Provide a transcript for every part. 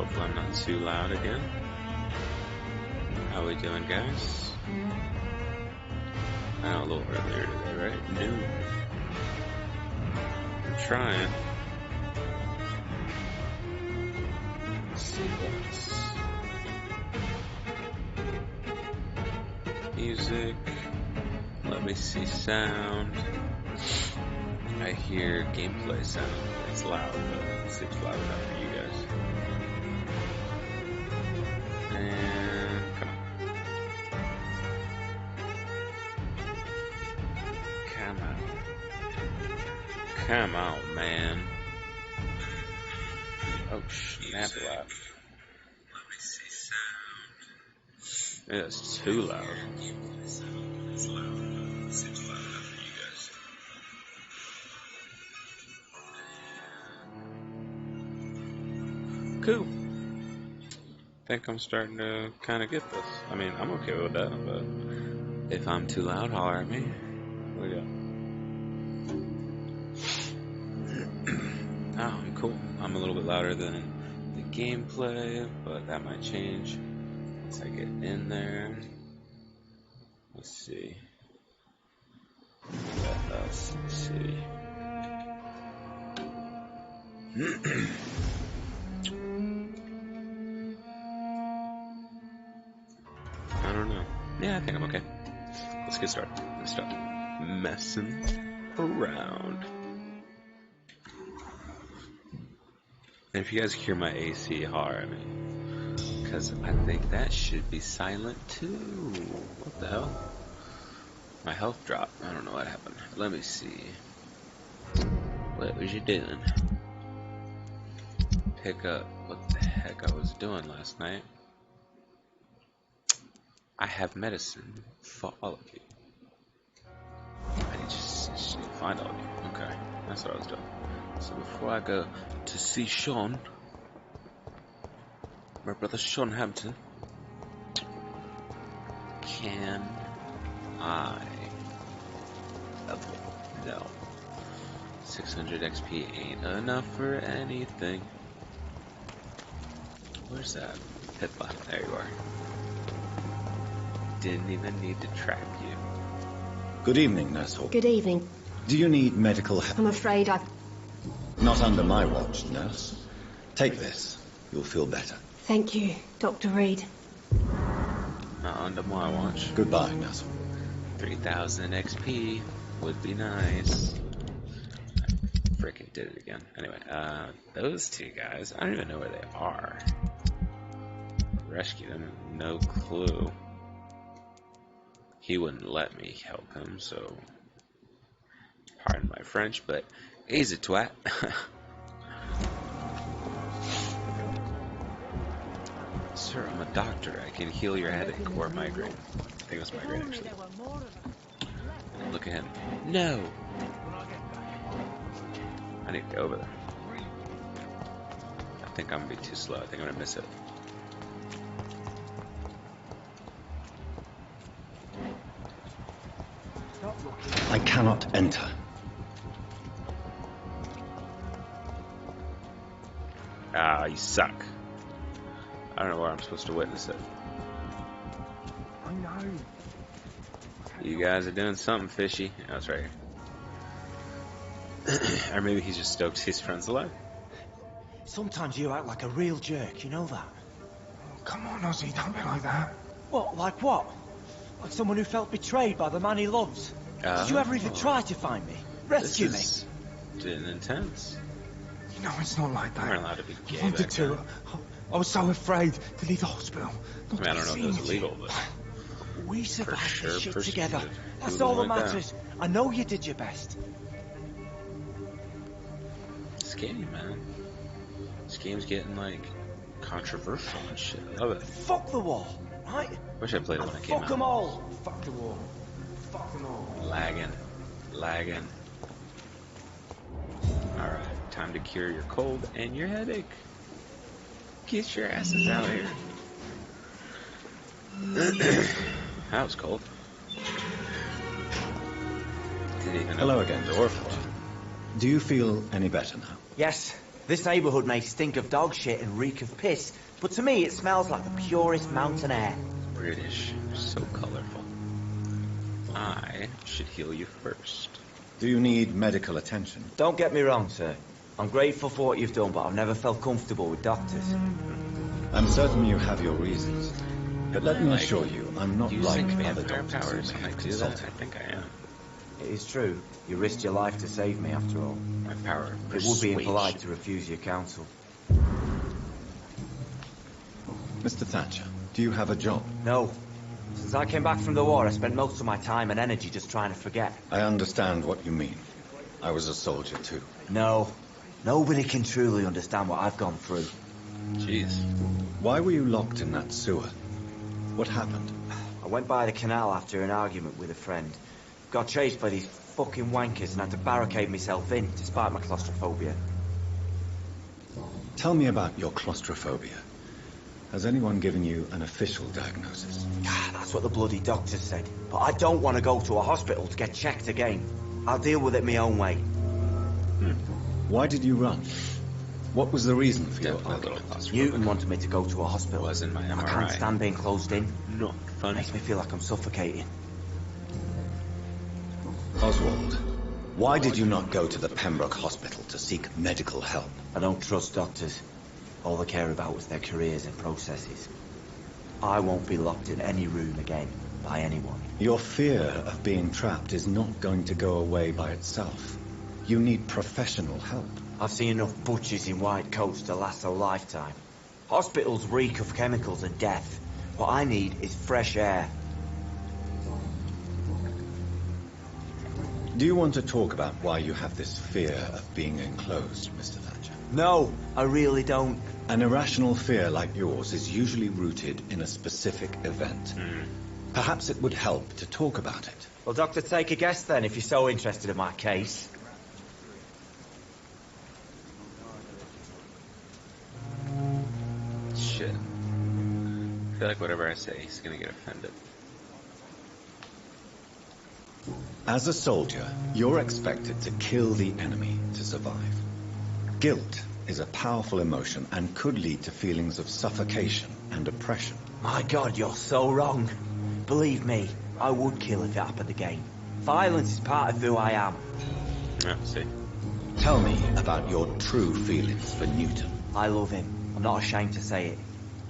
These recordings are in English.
Hopefully I'm not too loud again. How we doing, guys? I know, a little earlier today, right? Noon. I'm trying. Let's see what's... Music. Let me see sound. I hear gameplay sound. It's loud, but it seems loud enough for you guys. And come on. Come on. Come on, man. Oh, snap loud. Let me see sound. Yeah, it's too loud. It's loud. It seems loud enough for you guys. Cool. I think I'm starting to kind of get this. I mean, I'm okay with that, but if I'm too loud, holler at me. What do we got? Oh, I'm cool. I'm a little bit louder than the gameplay, but that might change once I get in there. Let's see. Let's see. I don't know. Yeah, I think I'm okay. Let's get started. Let's start messing around. And if you guys hear my AC holler at me, because I think that should be silent too. What the hell? My health dropped. I don't know what happened. Let me see. What was you doing? Pick up what the heck I was doing last night. I have medicine for all of you. I need to just find all of you. Okay, that's what I was doing. So before I go to see Sean, my brother Sean Hampton, can I level? No. 600 XP ain't enough for anything. Where's that? Pippa, there you are. Didn't even need to trap you. Good evening, Nurse Hall. Good evening. Do you need medical help? I'm afraid I've... Not under my watch, Nurse. Take this. You'll feel better. Thank you, Dr. Reed. Not under my watch. Goodbye, Nurse Hall. 3000 XP would be nice. I freaking did it again. Anyway, those two guys, I don't even know where they are. Rescue them, no clue. He wouldn't let me help him, so pardon my French, but he's a twat. Sir, I'm a doctor. I can heal your headache or migraine. I think it's migraine, actually. And look at him. No! I need to go over there. I think I'm gonna be too slow. I think I'm gonna miss it. I cannot enter. Ah, you suck. I don't know where I'm supposed to witness it. I know. You guys are doing something fishy. Oh, it's right here. Or maybe he's just stoked his friend's alive. Sometimes you act like a real jerk, you know that? Oh, come on, Ozzy, don't be like that. What, like what? Like someone who felt betrayed by the man he loves? Did you ever even try to find me? Rescue me? Getting intense. You know it's not like that. You weren't allowed to be gay I wanted back to. then. I was so afraid to leave the hospital. I mean, I don't know if it was illegal, but We survived sure this shit persecuted. together. That's Who all that went down? matters. I know you did your best. this game, man. This game's getting, like, controversial and shit. I love it. Fuck the wall, right? Wish I played it when it came Fuck them out. all. Fuck the wall. Fuck them all. Lagging. Alright, time to cure your cold and your headache. Get your asses out here. That was cold. Didn't even Hello open again, the door for it. Do you feel any better now? Yes, This neighborhood may stink of dog shit and reek of piss, but to me it smells like the purest mountain air. British, so colorful. I should heal you first. Do you need medical attention? Don't get me wrong, sir. I'm grateful for what you've done, but I've never felt comfortable with doctors. I'm certain you have your reasons. But let me assure you, I'm not like Using other vampire doctors powers who when may I have do that, consulted. I think I am. It is true. You risked your life to save me, after all. My power of It would be persuasion. impolite to refuse your counsel. Mr. Thatcher, do you have a job? No. Since I came back from the war, I spent most of my time and energy just trying to forget. I understand what you mean. I was a soldier too. No. Nobody can truly understand what I've gone through. Jeez. Why were you locked in that sewer? What happened? I went by the canal after an argument with a friend. Got chased by these fucking wankers and had to barricade myself in, despite my claustrophobia. Tell me about your claustrophobia. Has anyone given you an official diagnosis? That's what the bloody doctor said. But I don't want to go to a hospital to get checked again. I'll deal with it my own way. Why did you run? What was the reason for your Definitely a little argument? claustrophobic. Newton wanted me to go to a hospital. Was in my I MRI. can't stand being closed in. Not funny. Makes me feel like I'm suffocating. Oswald, why did you not go to the Pembroke Hospital to seek medical help? I don't trust doctors. All they care about is their careers and processes. I won't be locked in any room again by anyone. Your fear of being trapped is not going to go away by itself. You need professional help. I've seen enough butchers in white coats to last a lifetime. Hospitals reek of chemicals and death. What I need is fresh air. Do you want to talk about why you have this fear of being enclosed, Mr. Thatcher? No, I really don't. An irrational fear like yours is usually rooted in a specific event. Perhaps it would help to talk about it. Well, Doctor, take a guess then, if you're so interested in my case. Shit. I feel like whatever I say, he's gonna get offended. As a soldier, you're expected to kill the enemy to survive. Guilt is a powerful emotion and could lead to feelings of suffocation and oppression. My God, you're so wrong. Believe me, I would kill if it happened again. Violence is part of who I am. Yeah, see. Tell me about your true feelings for Newton. I love him. I'm not ashamed to say it.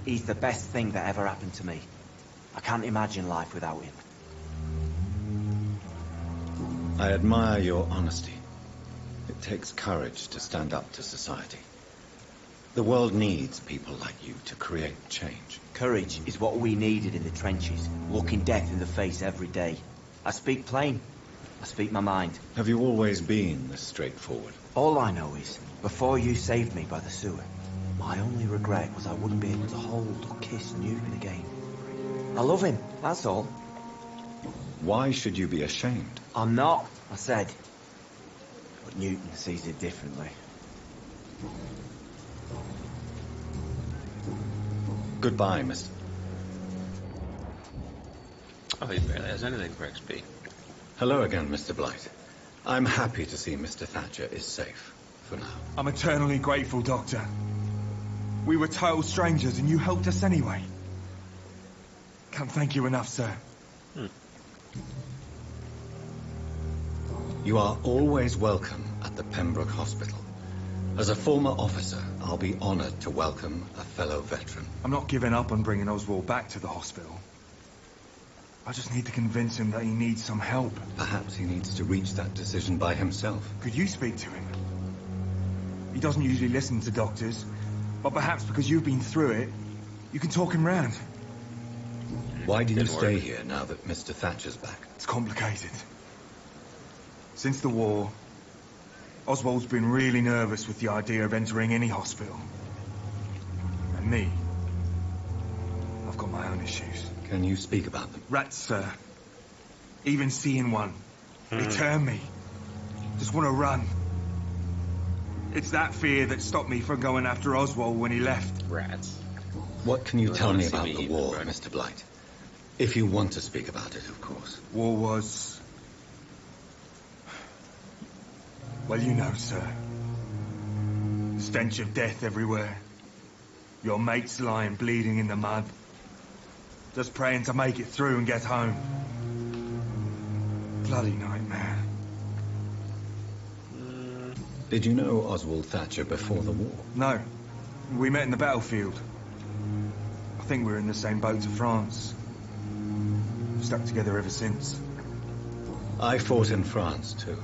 He's the best thing that ever happened to me. I can't imagine life without him. I admire your honesty. It takes courage to stand up to society. The world needs people like you to create change. Courage is what we needed in the trenches, looking death in the face every day. I speak plain. I speak my mind. Have you always been this straightforward? All I know is, before you saved me by the sewer, my only regret was I wouldn't be able to hold or kiss Newton again. I love him, that's all. Why should you be ashamed? I'm not, I said. But Newton sees it differently. Goodbye, Mr. Oh, he barely has anything for XP. Hello again, Mr. Blight. I'm happy to see Mr. Thatcher is safe, for now. I'm eternally grateful, Doctor. We were total strangers and you helped us anyway. Can't thank you enough, sir. You are always welcome at the Pembroke Hospital. As a former officer, I'll be honored to welcome a fellow veteran. I'm not giving up on bringing Oswald back to the hospital. I just need to convince him that he needs some help. Perhaps he needs to reach that decision by himself. Could you speak to him? He doesn't usually listen to doctors, but perhaps because you've been through it, you can talk him round. Why do you Didn't stay work. here now that Mr. Thatcher's back? It's complicated. Since the war, Oswald's been really nervous with the idea of entering any hospital. And me, I've got my own issues. Can you speak about them? Rats, sir. Even seeing one. They turn me. Just want to run. It's that fear that stopped me from going after Oswald when he left. Rats. What can you You tell wanna me see about me the eat war, bread? Mr. Blight? If you want to speak about it, of course. War was... Well, you know, sir. Stench of death everywhere. Your mates lying bleeding in the mud. Just praying to make it through and get home. Bloody nightmare. Did you know Oswald Thatcher before the war? No. We met in the battlefield. I think we're in the same boat to France. Stuck together ever since. I fought in France, too.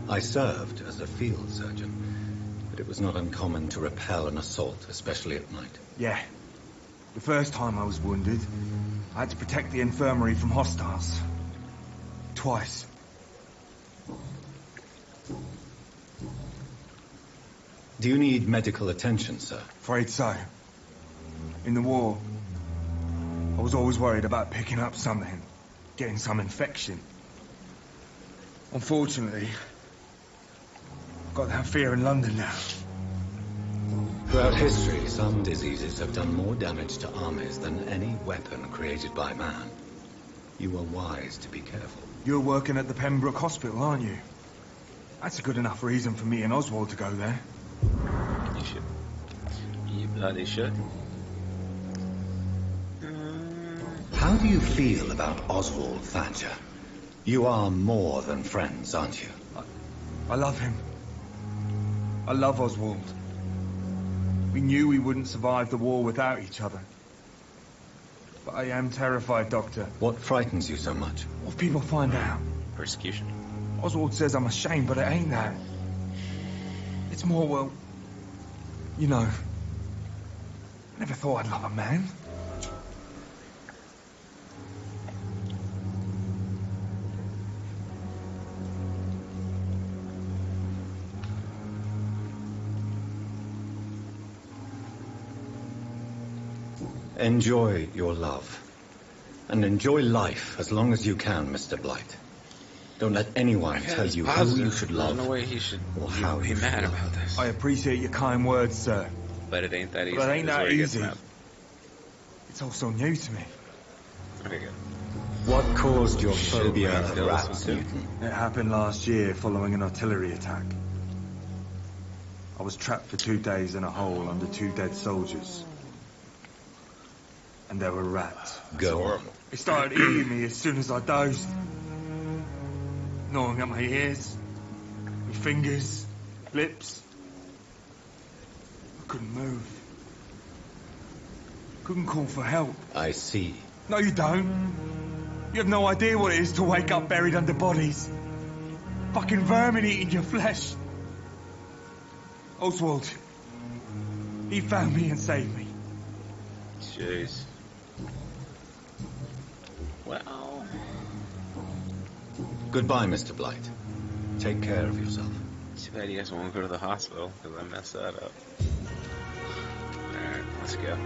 I served as a field surgeon, but it was not uncommon to repel an assault, especially at night. Yeah. The first time I was wounded, I had to protect the infirmary from hostiles. Twice. Do you need medical attention, sir? Afraid so. In the war, I was always worried about picking up something, getting some infection. Unfortunately, I've got that fear in London now. Throughout history, some diseases have done more damage to armies than any weapon created by man. You are wise to be careful. You're working at the Pembroke Hospital, aren't you? That's a good enough reason for me and Oswald to go there. You should. You bloody should. How do you feel about Oswald Thatcher? You are more than friends, aren't you? I love him. I love Oswald. We knew we wouldn't survive the war without each other. But I am terrified, Doctor. What frightens you so much? What if people find out? Persecution. Oswald says I'm ashamed, but it ain't that. It's more, well, you know, I never thought I'd love a man. Enjoy your love. And enjoy life as long as you can, Mr. Blight. Don't let anyone tell you who you should love. There's no way he should or how be you mad should about this. I appreciate your kind words, sir. But it ain't that easy. But it ain't This is that where he gets easy. mad. It's all so new to me. Okay, good. What caused your Shit, phobia man, of still rats, listen to. Newton? It happened last year following an artillery attack. I was trapped for 2 days in a hole under 2 dead soldiers. And there were rats. Go on. It started eating me as soon as I dozed. Gnawing at my ears, my fingers, lips. I couldn't move. Couldn't call for help. I see. No, you don't. You have no idea what it is to wake up buried under bodies. Fucking vermin eating your flesh. Oswald. He found me and saved me. Jeez. Well... Goodbye, Mr. Blight. Take care of yourself. Too bad you guys won't go to the hospital, because I messed that up. Alright, let's go.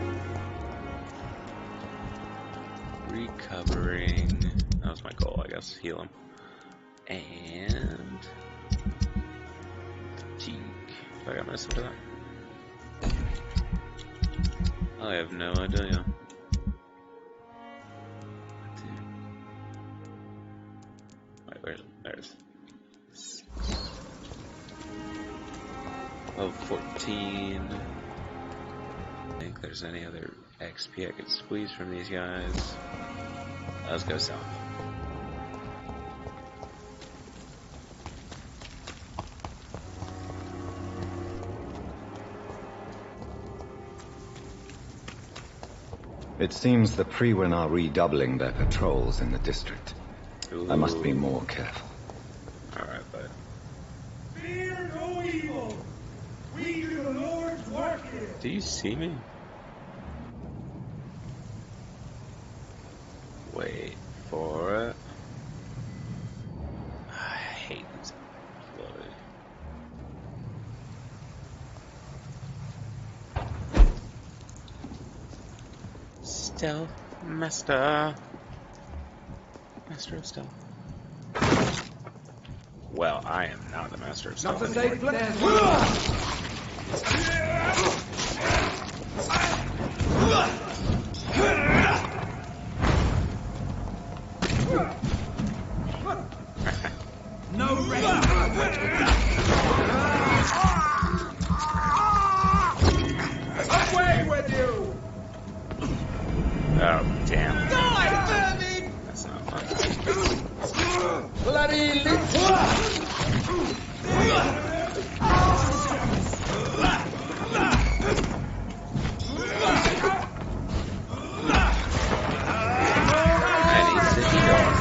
Recovering. That was my goal, I guess. Heal him. And... fatigue. Do I got medicine for that? I have no idea. Wait, there's... Oh, 14. I think there's any other XP I could squeeze from these guys. Let's go south. It seems the Frewen are redoubling their patrols in the district. Ooh. I must be more careful. Alright, bud. Fear no evil. We do the Lord's work here. Do you see me? Wait for it. I hate this floating. Stealth master. Master of stealth. Well, I am not the master of stealth. No rest. Oh, damn. Die, vermin! That's not fun. Bloody And he's sitting down.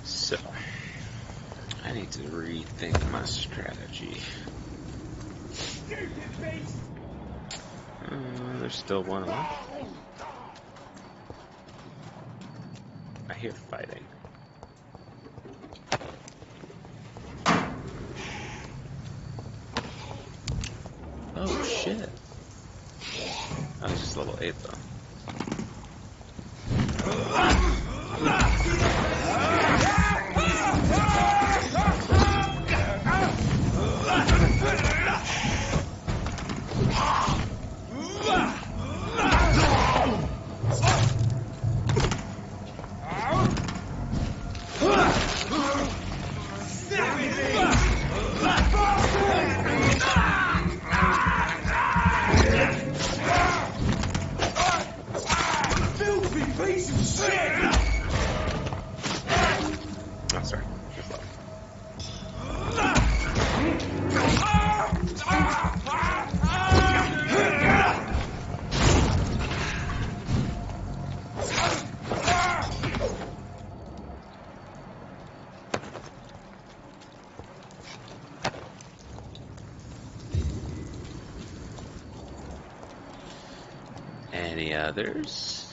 So, I need to rethink my strategy. There's still one left. I hear fighting. Oh shit. I was just level 8 though. Oh, sorry. Just left. Any others?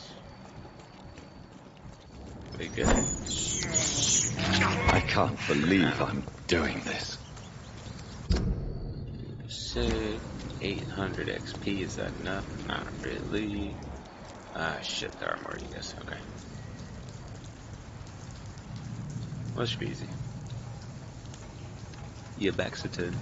We good? I can't believe I'm doing this. Sick. 800 XP, is that enough? Not really. Shit, there are more, you guys. Okay. Well, it should be easy. Yeah, Baxterton.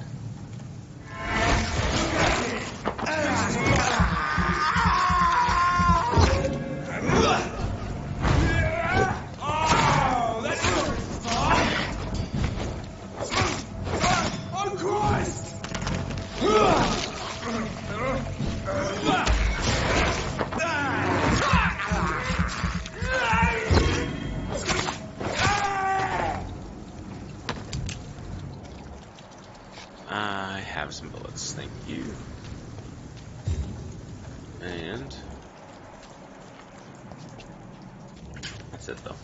I have some bullets, thank you. And that's it though.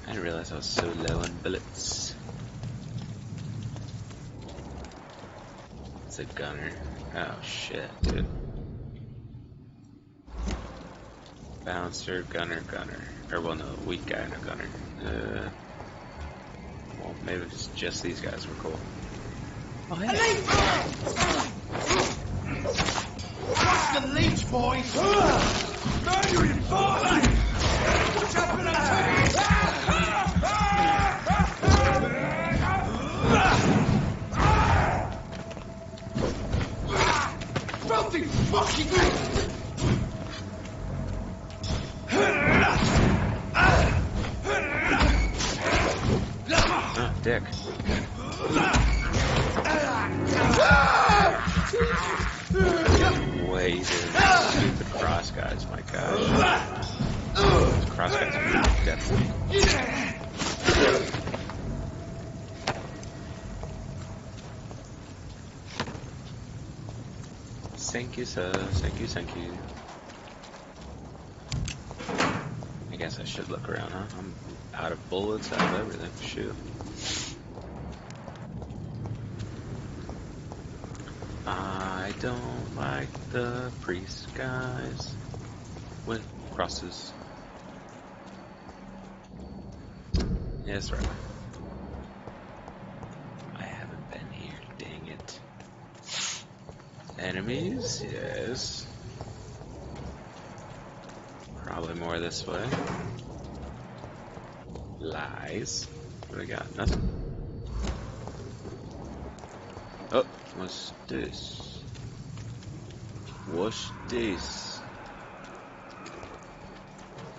I didn't realize I was so low on bullets. It's a gunner. Oh shit, dude. Bouncer, gunner. Or well, no, weak guy and a gunner. Well, maybe it's just these guys were cool. Oh, hey. What's the leech, boys? Murdering boys! What's happening? Filthy fucking Oh, dick. Way to stupid cross guys, my gosh. Crosscuts, definitely. Thank you, sir. Thank you, thank you. I guess I should look around, huh? I'm out of bullets, out of everything. Shoot. I don't like the priest guys with crosses. Yeah, that's right. I haven't been here, dang it. Enemies? Yes. Probably more this way. Lies. What do we got? Nothing. Oh, what's this? What's this?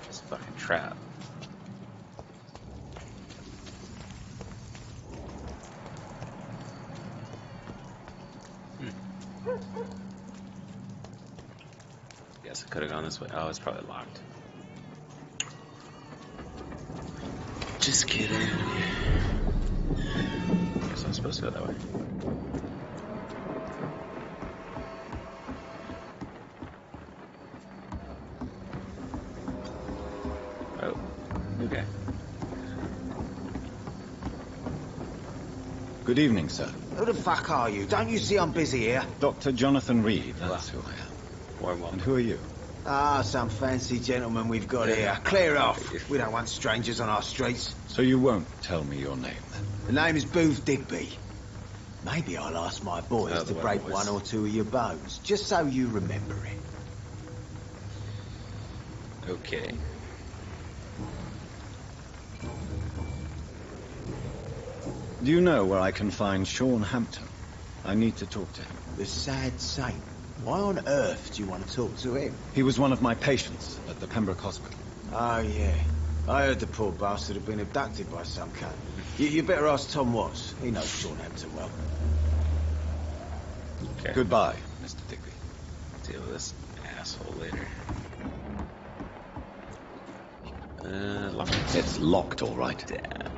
It's a fucking trap. Guess I could have gone this way. Oh, it's probably locked. Just kidding. Guess I'm supposed to go that way. Oh, okay. Good evening, sir. Who the fuck are you? Don't you see I'm busy here? Dr. Jonathan Reed, that's who I am. Warm welcome. And who are you? Ah, some fancy gentleman we've got here. Clear off. We don't want strangers on our streets. So you won't tell me your name, then? The name is Booth Digby. Maybe I'll ask my boys Oh, to the break boys. one or two of your bones, just so you remember it. Okay. Do you know where I can find Sean Hampton? I need to talk to him. The sad saint. Why on earth do you want to talk to him? He was one of my patients at the Pembroke Hospital. Oh, yeah. I heard the poor bastard had been abducted by some cunt. You better ask Tom Watts. He knows Sean Hampton well. Okay. Goodbye, Mr. Digby. Deal with this asshole later. Locked. It's locked, all right. Damn.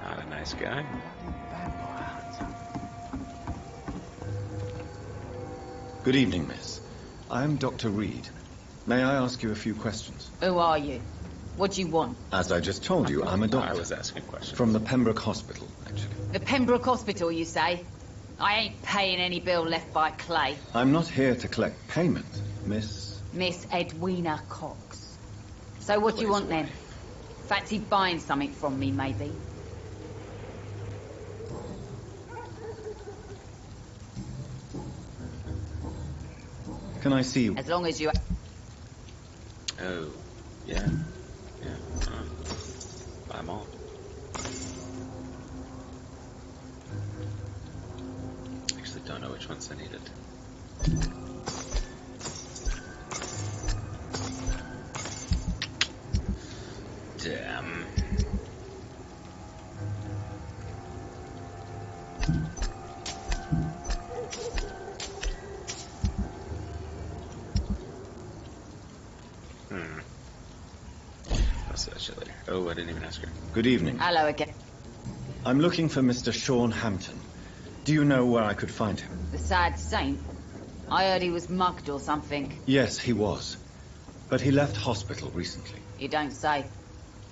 Not a nice guy. Good evening, miss. I'm Dr. Reed. May I ask you a few questions? Who are you? What do you want? As I just told you, I'm a I doctor. was asking questions. From the Pembroke Hospital, actually. The Pembroke Hospital, you say? I ain't paying any bill left by Clay. I'm not here to collect payment, miss. Miss Edwina Cox. So what do you want then? Fancy buying something from me, maybe? Can I see you? As long as you... Oh, yeah. Yeah. Buy them all. Actually, don't know which ones I needed. Damn. I'll see that shit later. Oh, I didn't even ask her. Good evening. Hello again. I'm looking for Mr. Sean Hampton. Do you know where I could find him? The sad saint? I heard he was mugged or something. Yes, he was. But he left hospital recently. You don't say.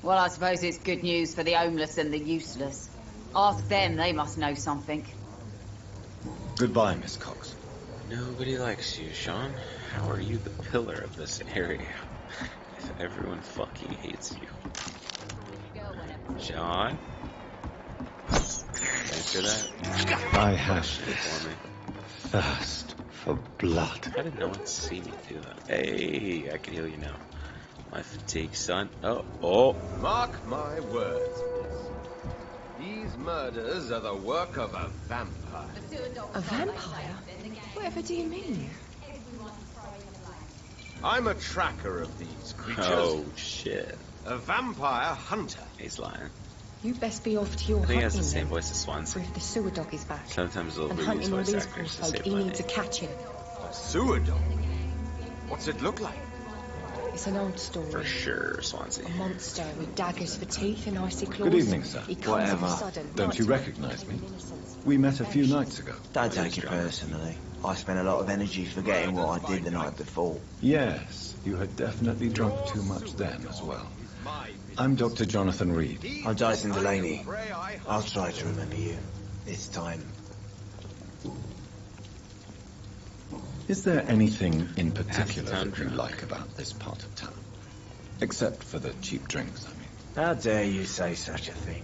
Well, I suppose it's good news for the homeless and the useless. Ask them, they must know something. Goodbye, Miss Cox. Nobody likes you, Sean. How are you the pillar of this area? If everyone fucking hates you. Sean? Thanks for that. I have Shit for me. thirst for blood. How did no one see me do that? Hey, I can heal you now. My fatigue, son. Oh. Mark my words, miss. These murders are the work of a vampire. A vampire? Whatever do you mean? I'm a tracker of these creatures. Oh, shit. A vampire hunter. He's lying. You best be off to your I think he has hunting the same then. voice as Swansea. For if the sewer dog is back. Sometimes they'll And reuse hunting all voice these poor actors to folk, save he money. needs to catch him. A sewer dog? What's it look like? It's an old story. For sure, Swansea. A monster with daggers for teeth and icy claws. Good evening, sir. He comes Whatever. all sudden. Don't you recognize me? We met a few nights ago. Don't take it personally. I spent a lot of energy forgetting what I did the night before. Yes, you had definitely drunk too much then as well. I'm Dr. Jonathan Reed. I'm Dyson Delaney. I'll try to remember you. This time. Is there anything in particular Half the that you town like about this part of town? Except for the cheap drinks, I mean. How dare you say such a thing?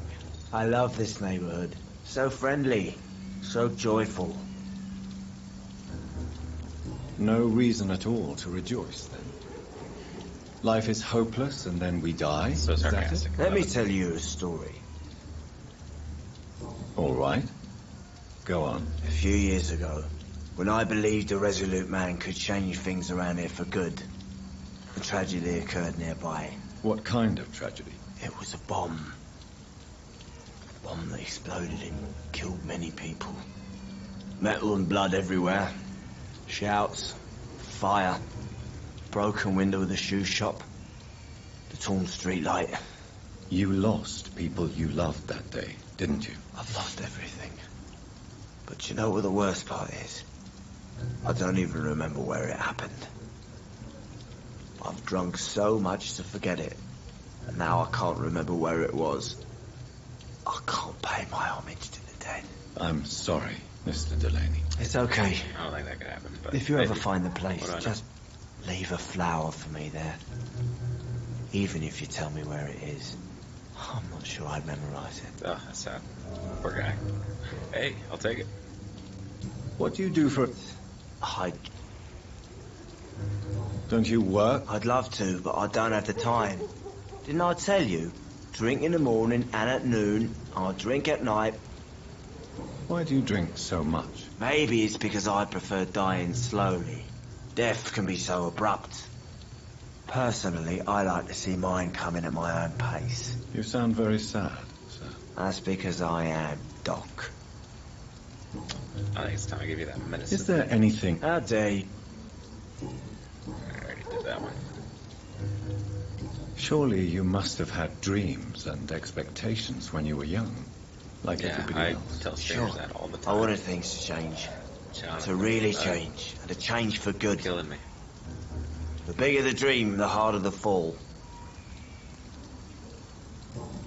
I love this neighborhood. So friendly. So joyful. No reason at all to rejoice, then. Life is hopeless and then we die? So Is that it? sarcastic. Let me tell you a story. All right. Go on. A few years ago, when I believed a resolute man could change things around here for good, a tragedy occurred nearby. What kind of tragedy? It was a bomb. A bomb that exploded and killed many people. Metal and blood everywhere. Shouts, fire, broken window of the shoe shop, the torn street light. You lost people you loved that day, didn't you? I've lost everything. But you know what the worst part is? I don't even remember where it happened. I've drunk so much to forget it, and now I can't remember where it was. I can't pay my homage to the dead. I'm sorry, Mr. Delaney. It's okay. I don't think that could happen. But If you maybe. ever find the place, What do I know? just leave a flower for me there. Even if you tell me where it is. I'm not sure I'd memorize it. Oh, that's sad. Poor guy. Hey, I'll take it. What do you do for... Don't you work? I'd love to, but I don't have the time. Didn't I tell you? Drink in the morning and at noon. I'll drink at night. Why do you drink so much? Maybe it's because I prefer dying slowly. Death can be so abrupt. Personally, I like to see mine coming at my own pace. You sound very sad, sir. That's because I am Doc. I think it's time I give you that medicine. Is there anything... How dare you? I already did that one. Surely you must have had dreams and expectations when you were young, like Yeah, everybody I else. tell strangers that all the I time. wanted things to change. Jonathan, To really change. And to change for good. Killing me. The bigger the dream, the harder the fall.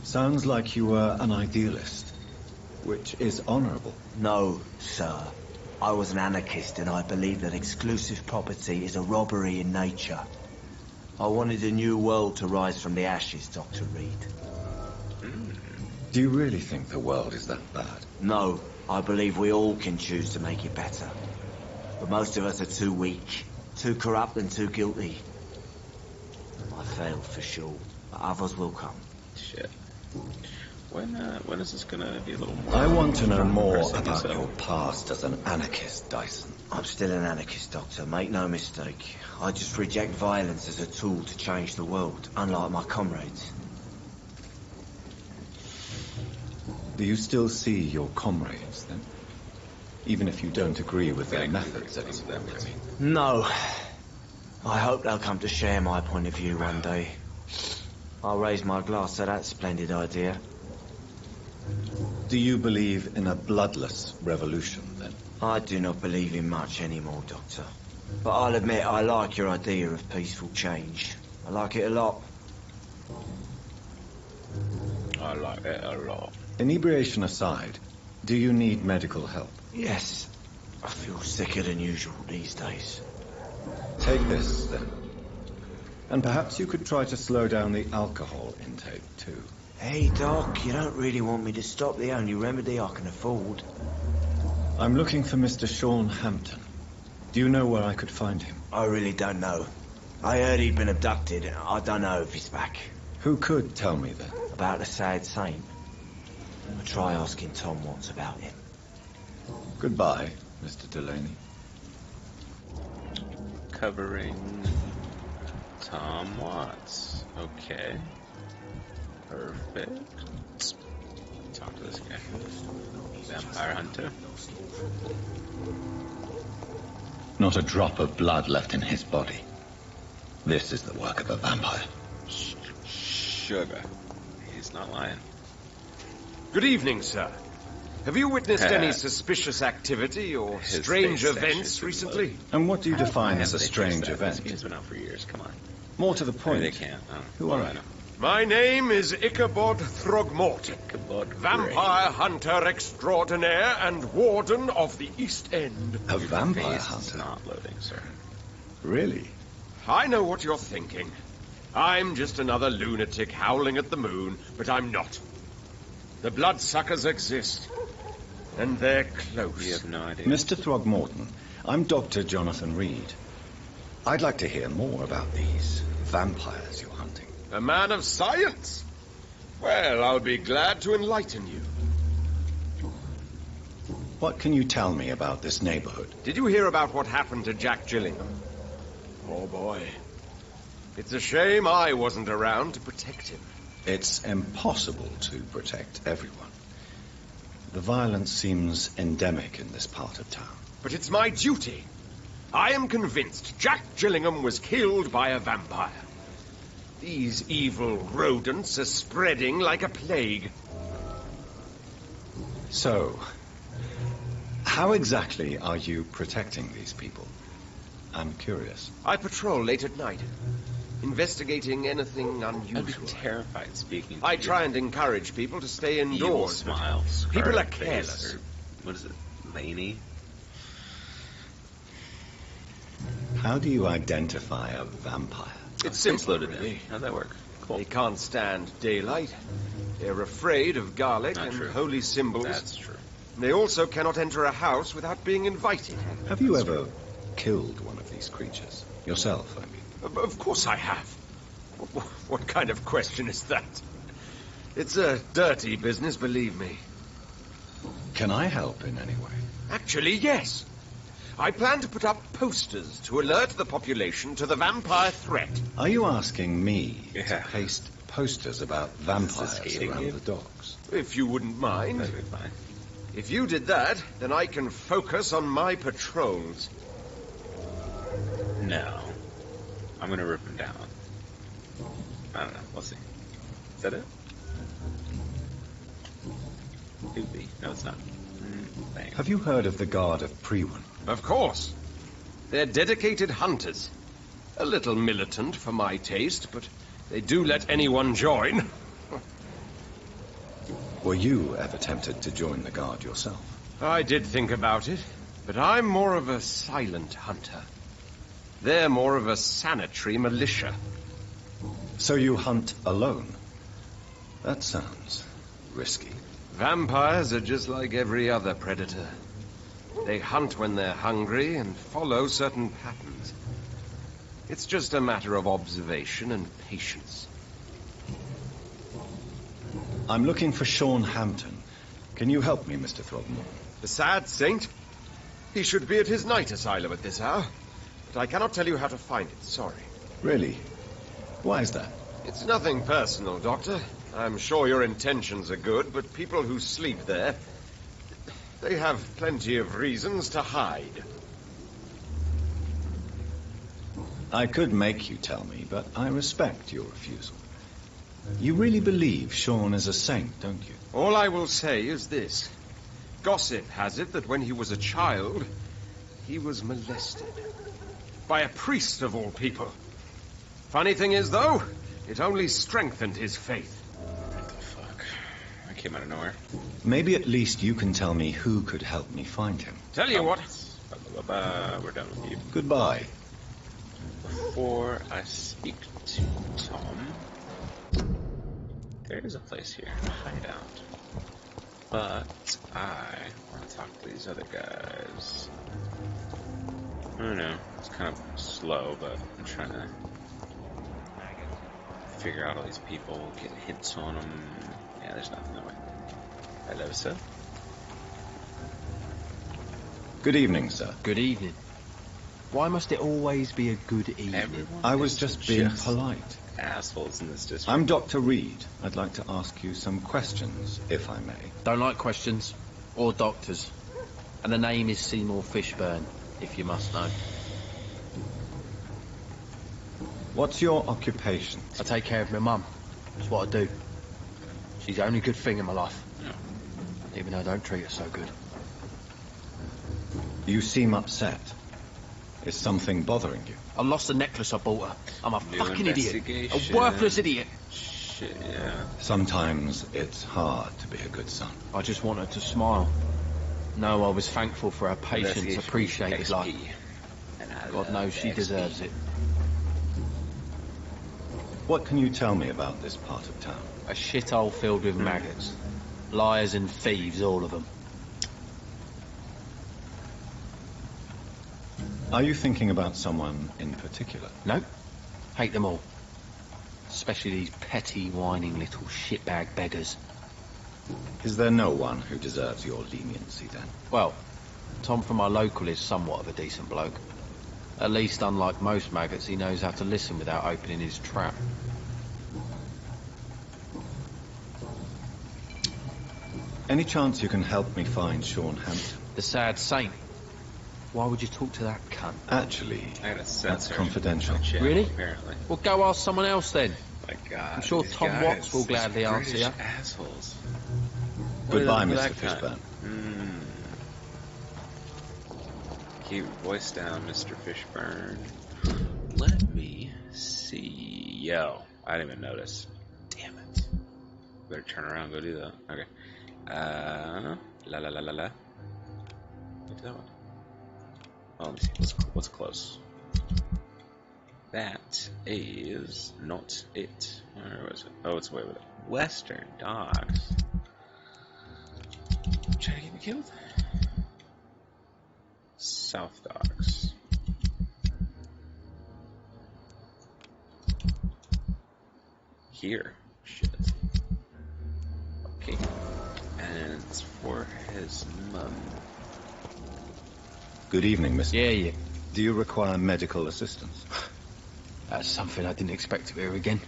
Sounds like you were an idealist, which is honorable. No, sir. I was an anarchist and I believe that exclusive property is a robbery in nature. I wanted a new world to rise from the ashes, Dr. Reed. Do you really think the world is that bad? No, I believe we all can choose to make it better. But most of us are too weak, too corrupt and too guilty. I failed for sure, but others will come. Shit. When is this gonna be a little more... I want to know more pressing about yourself? your past as an anarchist, Dyson. I'm still an anarchist, Doctor, make no mistake. I just reject violence as a tool to change the world, unlike my comrades. Do you still see your comrades, then? Even if you don't agree with their Yeah, methods I agree anymore, with I them. mean. No. I hope they'll come to share my point of view one day. I'll raise my glass to that splendid idea. Do you believe in a bloodless revolution, then? I do not believe in much anymore, Doctor. But I'll admit I like your idea of peaceful change. I like it a lot. I like it a lot. Inebriation aside, do you need medical help? Yes. I feel sicker than usual these days. Take this, then. And perhaps you could try to slow down the alcohol intake, too. Hey, Doc, you don't really want me to stop the only remedy I can afford. I'm looking for Mr. Sean Hampton. Do you know where I could find him? I really don't know. I heard he'd been abducted. I don't know if he's back. Who could tell me, then? About the sad saint. I'll try asking Tom what's about him. Goodbye, Mr. Delaney. Covering Tom Watts. Okay. Perfect. talk to this guy. Vampire hunter. Not a drop of blood left in his body. This is the work of a vampire. Sugar. He's not lying. Good evening, sir. Have you witnessed any suspicious activity or strange events recently? And what do you define as a strange event? He's been out for years, come on. More to the point. They can't. Who are you? My name is Ichabod Throgmorton, vampire hunter extraordinaire and warden of the East End. A vampire Face hunter? is not loading, sir. Really? I know what you're thinking. I'm just another lunatic howling at the moon, but I'm not. The bloodsuckers exist, and they're close. You have no idea. Mr. Throgmorton, I'm Dr. Jonathan Reed. I'd like to hear more about these vampires you're hunting. A man of science? Well, I'll be glad to enlighten you. What can you tell me about this neighborhood? Did you hear about what happened to Jack Gillingham? Oh, boy. It's a shame I wasn't around to protect him. It's impossible to protect everyone. The violence seems endemic in this part of town. But it's my duty. I am convinced Jack Gillingham was killed by a vampire. These evil rodents are spreading like a plague. So, how exactly are you protecting these people? I'm curious. I patrol late at night, investigating anything I'd be unusual. terrified speaking to I you. try and encourage people to stay Evil indoors. smiles. People are Scarred face, careless. or what is it? Laney? How do you identify a vampire? It's Face simple, loaded in. really. How'd that work? Cool. They can't stand daylight. They're afraid of garlic Not and true. holy symbols. That's true. They also cannot enter a house without being invited. Have you ever killed one of these creatures? Yourself, I mean. Of course I have. What kind of question is that? It's a dirty business, believe me. Can I help in any way? Actually, yes. I plan to put up posters to alert the population to the vampire threat. Are you asking me Yeah. to paste posters about vampires hating around you? the docks? If you wouldn't mind. That'd be fine. If you did that, then I can focus on my patrols. No. I'm gonna rip him down. I don't know. We'll see. Is that it? Could be. No, it's not. Thanks. Have you heard of the Guard of Priwen? Of course. They're dedicated hunters. A little militant for my taste, but they do let anyone join. Were you ever tempted to join the Guard yourself? I did think about it, but I'm more of a silent hunter. They're more of a sanitary militia. So you hunt alone? That sounds risky. Vampires are just like every other predator. They hunt when they're hungry and follow certain patterns. It's just a matter of observation and patience. I'm looking for Sean Hampton. Can you help me, Mr. Throgmorton? The sad saint? He should be at his night asylum at this hour. But I cannot tell you how to find it, sorry. Really? Why is that? It's nothing personal, Doctor. I'm sure your intentions are good, but people who sleep there, they have plenty of reasons to hide. I could make you tell me, but I respect your refusal. You really believe Sean is a saint, don't you? All I will say is this. Gossip has it that when he was a child, he was molested. By a priest of all people. Funny thing is, though, it only strengthened his faith. What the fuck? I came out of nowhere. Maybe at least you can tell me who could help me find him. Tell you what, We're done with you. Goodbye. Before I speak to Tom, there is a place here, a hideout. But I want to talk to these other guys. I don't know, it's kind of slow, but I'm trying to figure out all these people, get hits on them. Yeah, there's nothing that way. Hello, sir. Good evening, sir. good evening. Why must it always be a good evening? Everyone I was is just being just polite. assholes in this district. I'm Dr. Reed. I'd like to ask you some questions, if I may. Don't like questions. Or doctors. And the name is Seymour Fishburne, if you must know. What's your occupation? I take care of my mum. That's what I do. She's the only good thing in my life. Even though I don't treat her so good. You seem upset. Is something bothering you? I lost the necklace I bought her. I'm a New fucking idiot. investigation. A worthless idiot. Shit, yeah. Sometimes it's hard to be a good son. I just want her to smile. No, I was thankful for her patience, Investigation appreciated XP. like. And I God love knows she XP. deserves it. What can you tell me about this part of town? A shithole filled with maggots. Liars and thieves, all of them. Are you thinking about someone in particular? No. Hate them all. Especially these petty, whining little shitbag beggars. Is there no one who deserves your leniency then? Well, Tom from our local is somewhat of a decent bloke. At least, unlike most maggots, he knows how to listen without opening his trap. Any chance you can help me find Sean Hampton? The sad saint. Why would you talk to that cunt? Actually, I had a that's censor confidential. on my channel, Really? Apparently. Well, go ask someone else then. My God. I'm sure these Tom guys, Watts will gladly these answer British you. assholes. Goodbye, What is Mr. that Fishburne. Keep your voice down, Mr. Fishburne. Let me see. Yo, I didn't even notice. Damn it. Better turn around and go do that. Okay. La la la la la. Look at that one. Oh, let me see. What's close? That is not it. Where was it? Oh, it's way with it. Western Dogs. Trying to get me killed? South Dogs. Here. Shit. Okay. And it's for his mum. Good evening, Mr. Yeah, yeah. Do you require medical assistance? That's something I didn't expect to hear again.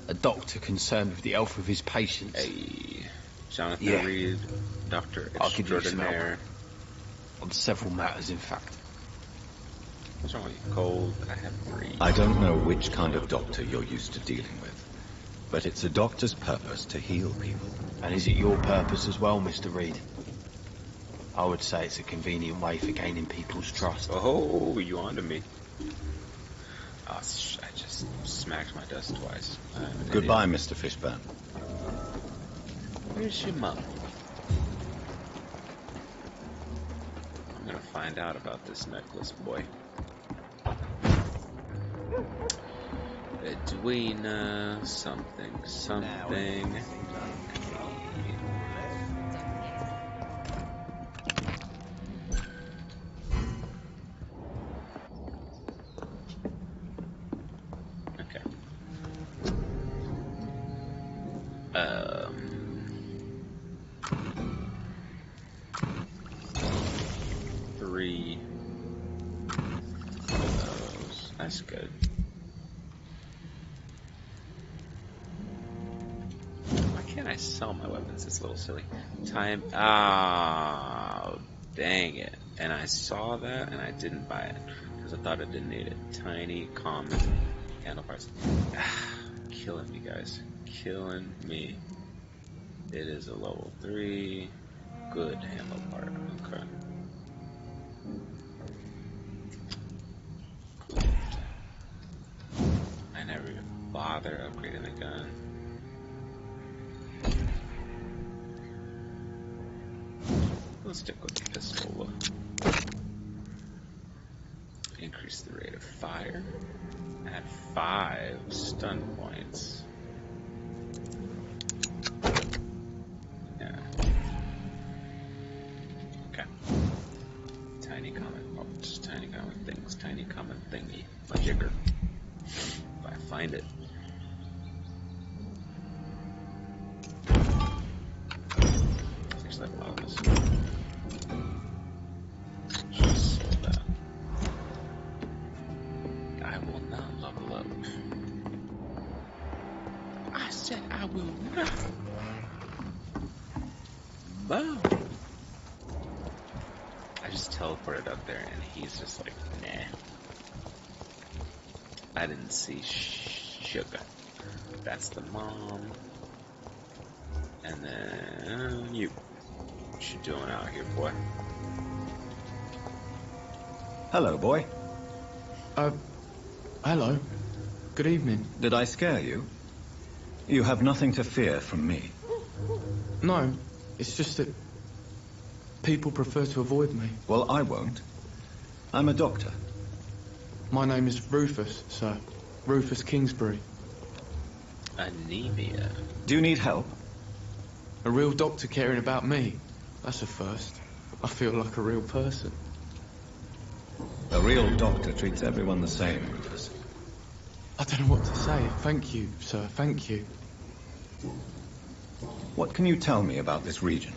A doctor concerned with the health of his patients. Hey. Jonathan Yeah. Reed, Dr. I could use some Extraordinaire. On several matters, in fact. What's wrong with you? Cold. I have 3. I don't know which kind of doctor you're used to dealing with, but it's a doctor's purpose to heal people. And is it your purpose as well, Mr. Reed? I would say it's a convenient way for gaining people's trust. Oh, you onto me. Oh, I just smacked my desk twice. Goodbye, Mr. Fishburne. Where's your mum? I'm gonna find out about this necklace, boy. Edwina, something. Okay. 3 of those. That's good. Why can't I sell my weapons? It's a little silly. Time. Oh, dang it. And I saw that and I didn't buy it because I thought I didn't need it. Tiny, common handlebars. Killing me, guys. Killing me. It is a level 3. Good handlebar. Okay. I never even bother upgrading the gun. Let's stick with the pistol. Increase the rate of fire. Add 5 stun points. Yeah. Okay. Tiny common. Oh, just tiny common things. Tiny common thingy. My jigger. If I find it. Just sold that. Wow. I just teleported up there and he's just like, nah. I didn't see Sugar. That's the mom. And then you. What you doing out here, boy? Hello, boy. Hello. Good evening. Did I scare you? You have nothing to fear from me. No, it's just that people prefer to avoid me. Well, I won't. I'm a doctor. My name is Rufus, sir. Rufus Kingsbury. Anemia. Do you need help? A real doctor caring about me. That's a first. I feel like a real person. A real doctor treats everyone the same, Rufus. I don't know what to say. Thank you, sir. Thank you. What can you tell me about this region?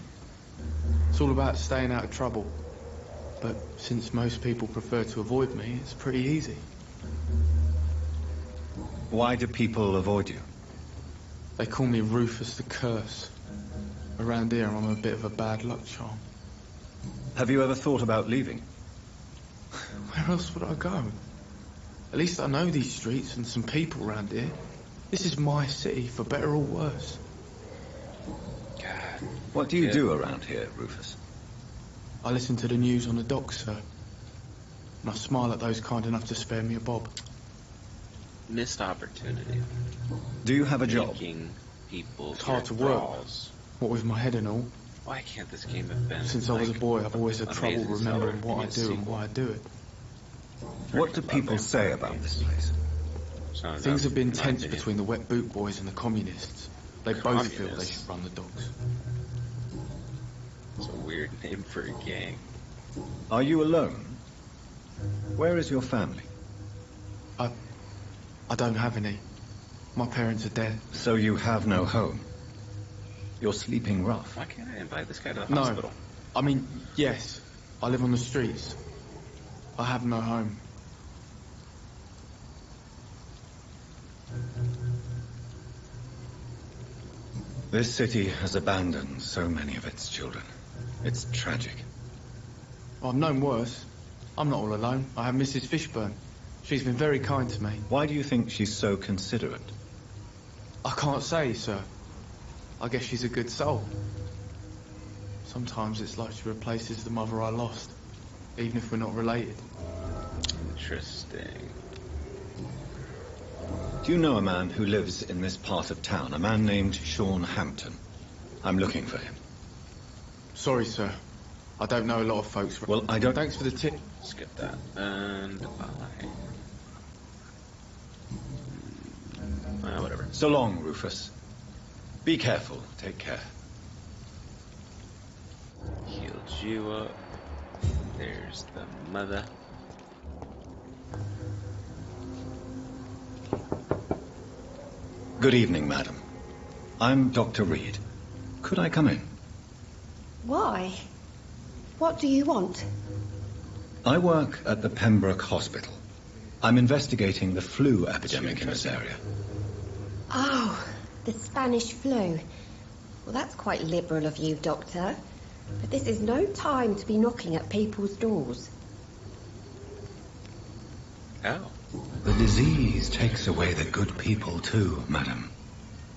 It's all about staying out of trouble. But since most people prefer to avoid me, it's pretty easy. Why do people avoid you? They call me Rufus the Curse. Around here, I'm a bit of a bad luck charm. Have you ever thought about leaving? Where else would I go? At least I know these streets and some people around here. This is my city, for better or worse. God. What do you do around here, Rufus? I listen to the news on the docks, sir. And I smile at those kind enough to spare me a bob. Missed opportunity. Do you have a job? Making people It's hard to thralls. work. What with my head and all. Why can't this game have been? Since I was a boy, I've always had trouble Amazing remembering Seller? what I do and why I do it. What do people say about this place? Things have been tense between the wet boot boys and the communists. They both feel they Communists? should run the docks. It's a weird name for a gang. Are you alone? Where is your family? I don't have any. My parents are dead. So you have no home? You're sleeping rough. Why can't I invite this guy to the No. hospital? I mean, yes. I live on the streets. I have no home. This city has abandoned so many of its children. It's tragic. I've known worse. I'm not all alone. I have Mrs. Fishburne. She's been very kind to me. Why do you think she's so considerate? I can't say, sir. I guess she's a good soul. Sometimes it's like she replaces the mother I lost, even if we're not related. Interesting. Do you know a man who lives in this part of town? A man named Sean Hampton. I'm looking for him. Sorry, sir. I don't know a lot of folks. Well, I don't... Thanks for the tip. Skip that. And whatever. So long, Rufus. Be careful. Take care. Healed you up. There's the mother. Good evening, madam. I'm Dr. Reed. Could I come in? Why? What do you want? I work at the Pembroke Hospital. I'm investigating the flu epidemic in this area. Oh, the Spanish flu. Well, that's quite liberal of you, Doctor. But this is no time to be knocking at people's doors. Oh. The disease takes away the good people too, madam.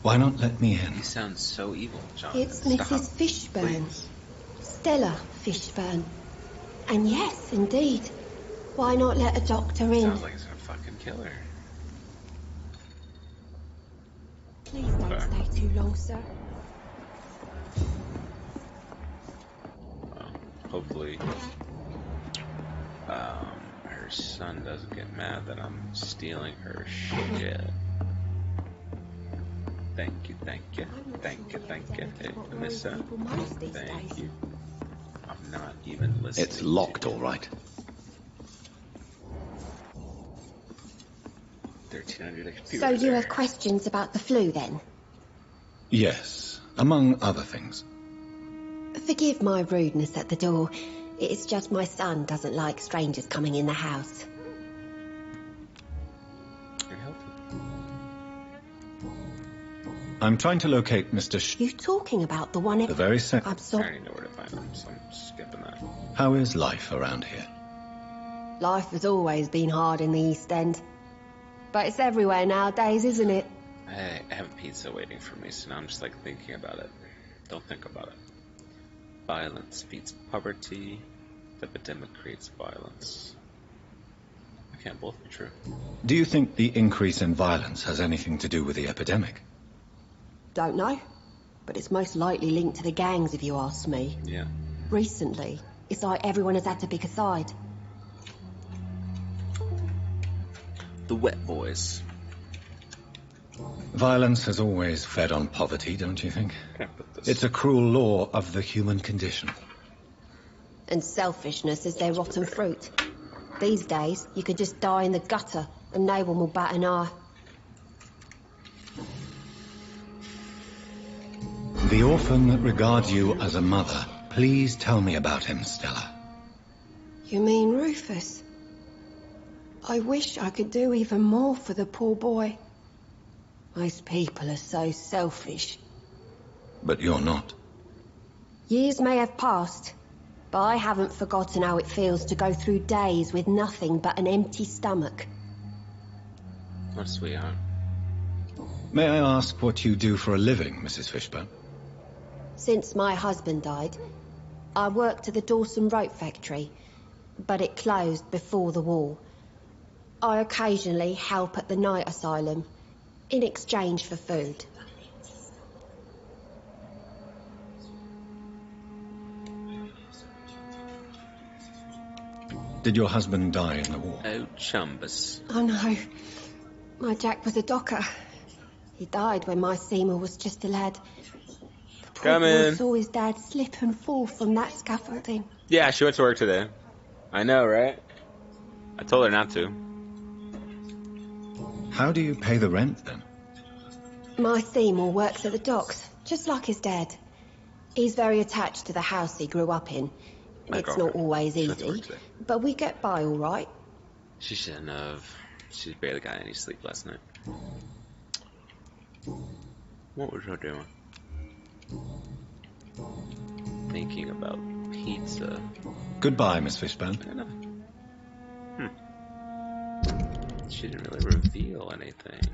Why not let me in? You sound so evil, John. It's Stop. Mrs. Fishburne. Please. Stella Fishburne. And yes, indeed. Why not let a doctor in? Sounds like it's gonna fucking kill her. Please don't stay too long, sir. Well, hopefully, her son doesn't get mad that I'm stealing her shit. Thank you, thank you, thank you, thank you. Hey, Missa, thank you. I'm not even listening. It's locked, all right. 1300 XP. So you have questions about the flu, then? Yes, among other things. Forgive my rudeness at the door. It's just my son doesn't like strangers coming in the house. I'm trying to locate Mr. You talking about the one... The very same. I'm I sorry. already know where to find him, so I'm skipping that. How is life around here? Life has always been hard in the East End. But it's everywhere nowadays, isn't it? I have pizza waiting for me, so now I'm just like thinking about it. Don't think about it. Violence feeds poverty. The epidemic creates violence. Why can't both be true? Do you think the increase in violence has anything to do with the epidemic? Don't know. But it's most likely linked to the gangs, if you ask me. Yeah. Recently, it's like everyone has had to pick a side. The wet boys. Violence has always fed on poverty, don't you think? Can't put this. It's a cruel law of the human condition. And selfishness is their rotten fruit. These days, you could just die in the gutter and no one will bat an eye. The orphan that regards you as a mother. Please tell me about him, Stella. You mean Rufus? I wish I could do even more for the poor boy. Most people are so selfish. But you're not. Years may have passed, but I haven't forgotten how it feels to go through days with nothing but an empty stomach. What a sweetheart. May I ask what you do for a living, Mrs. Fishburne? Since my husband died, I worked at the Dawson Rope Factory, but it closed before the war. I occasionally help at the night asylum, in exchange for food. Did your husband die in the war? Oh, chumbus. Oh no, my Jack was a docker. He died when my Seymour was just a lad. The poor Come boy in. saw his dad slip and fall from that scaffolding. Yeah, she went to work today. I know, right? I told her not to. How do you pay the rent, then? My Seymour works at the docks, just like his dad. He's very attached to the house he grew up in. My It's girlfriend. not always She went to work easy, today. but we get by all right. She shouldn't have. She barely got any sleep last night. What was I doing? Thinking about pizza. Goodbye, Miss Fishburne. I know. She didn't really reveal anything.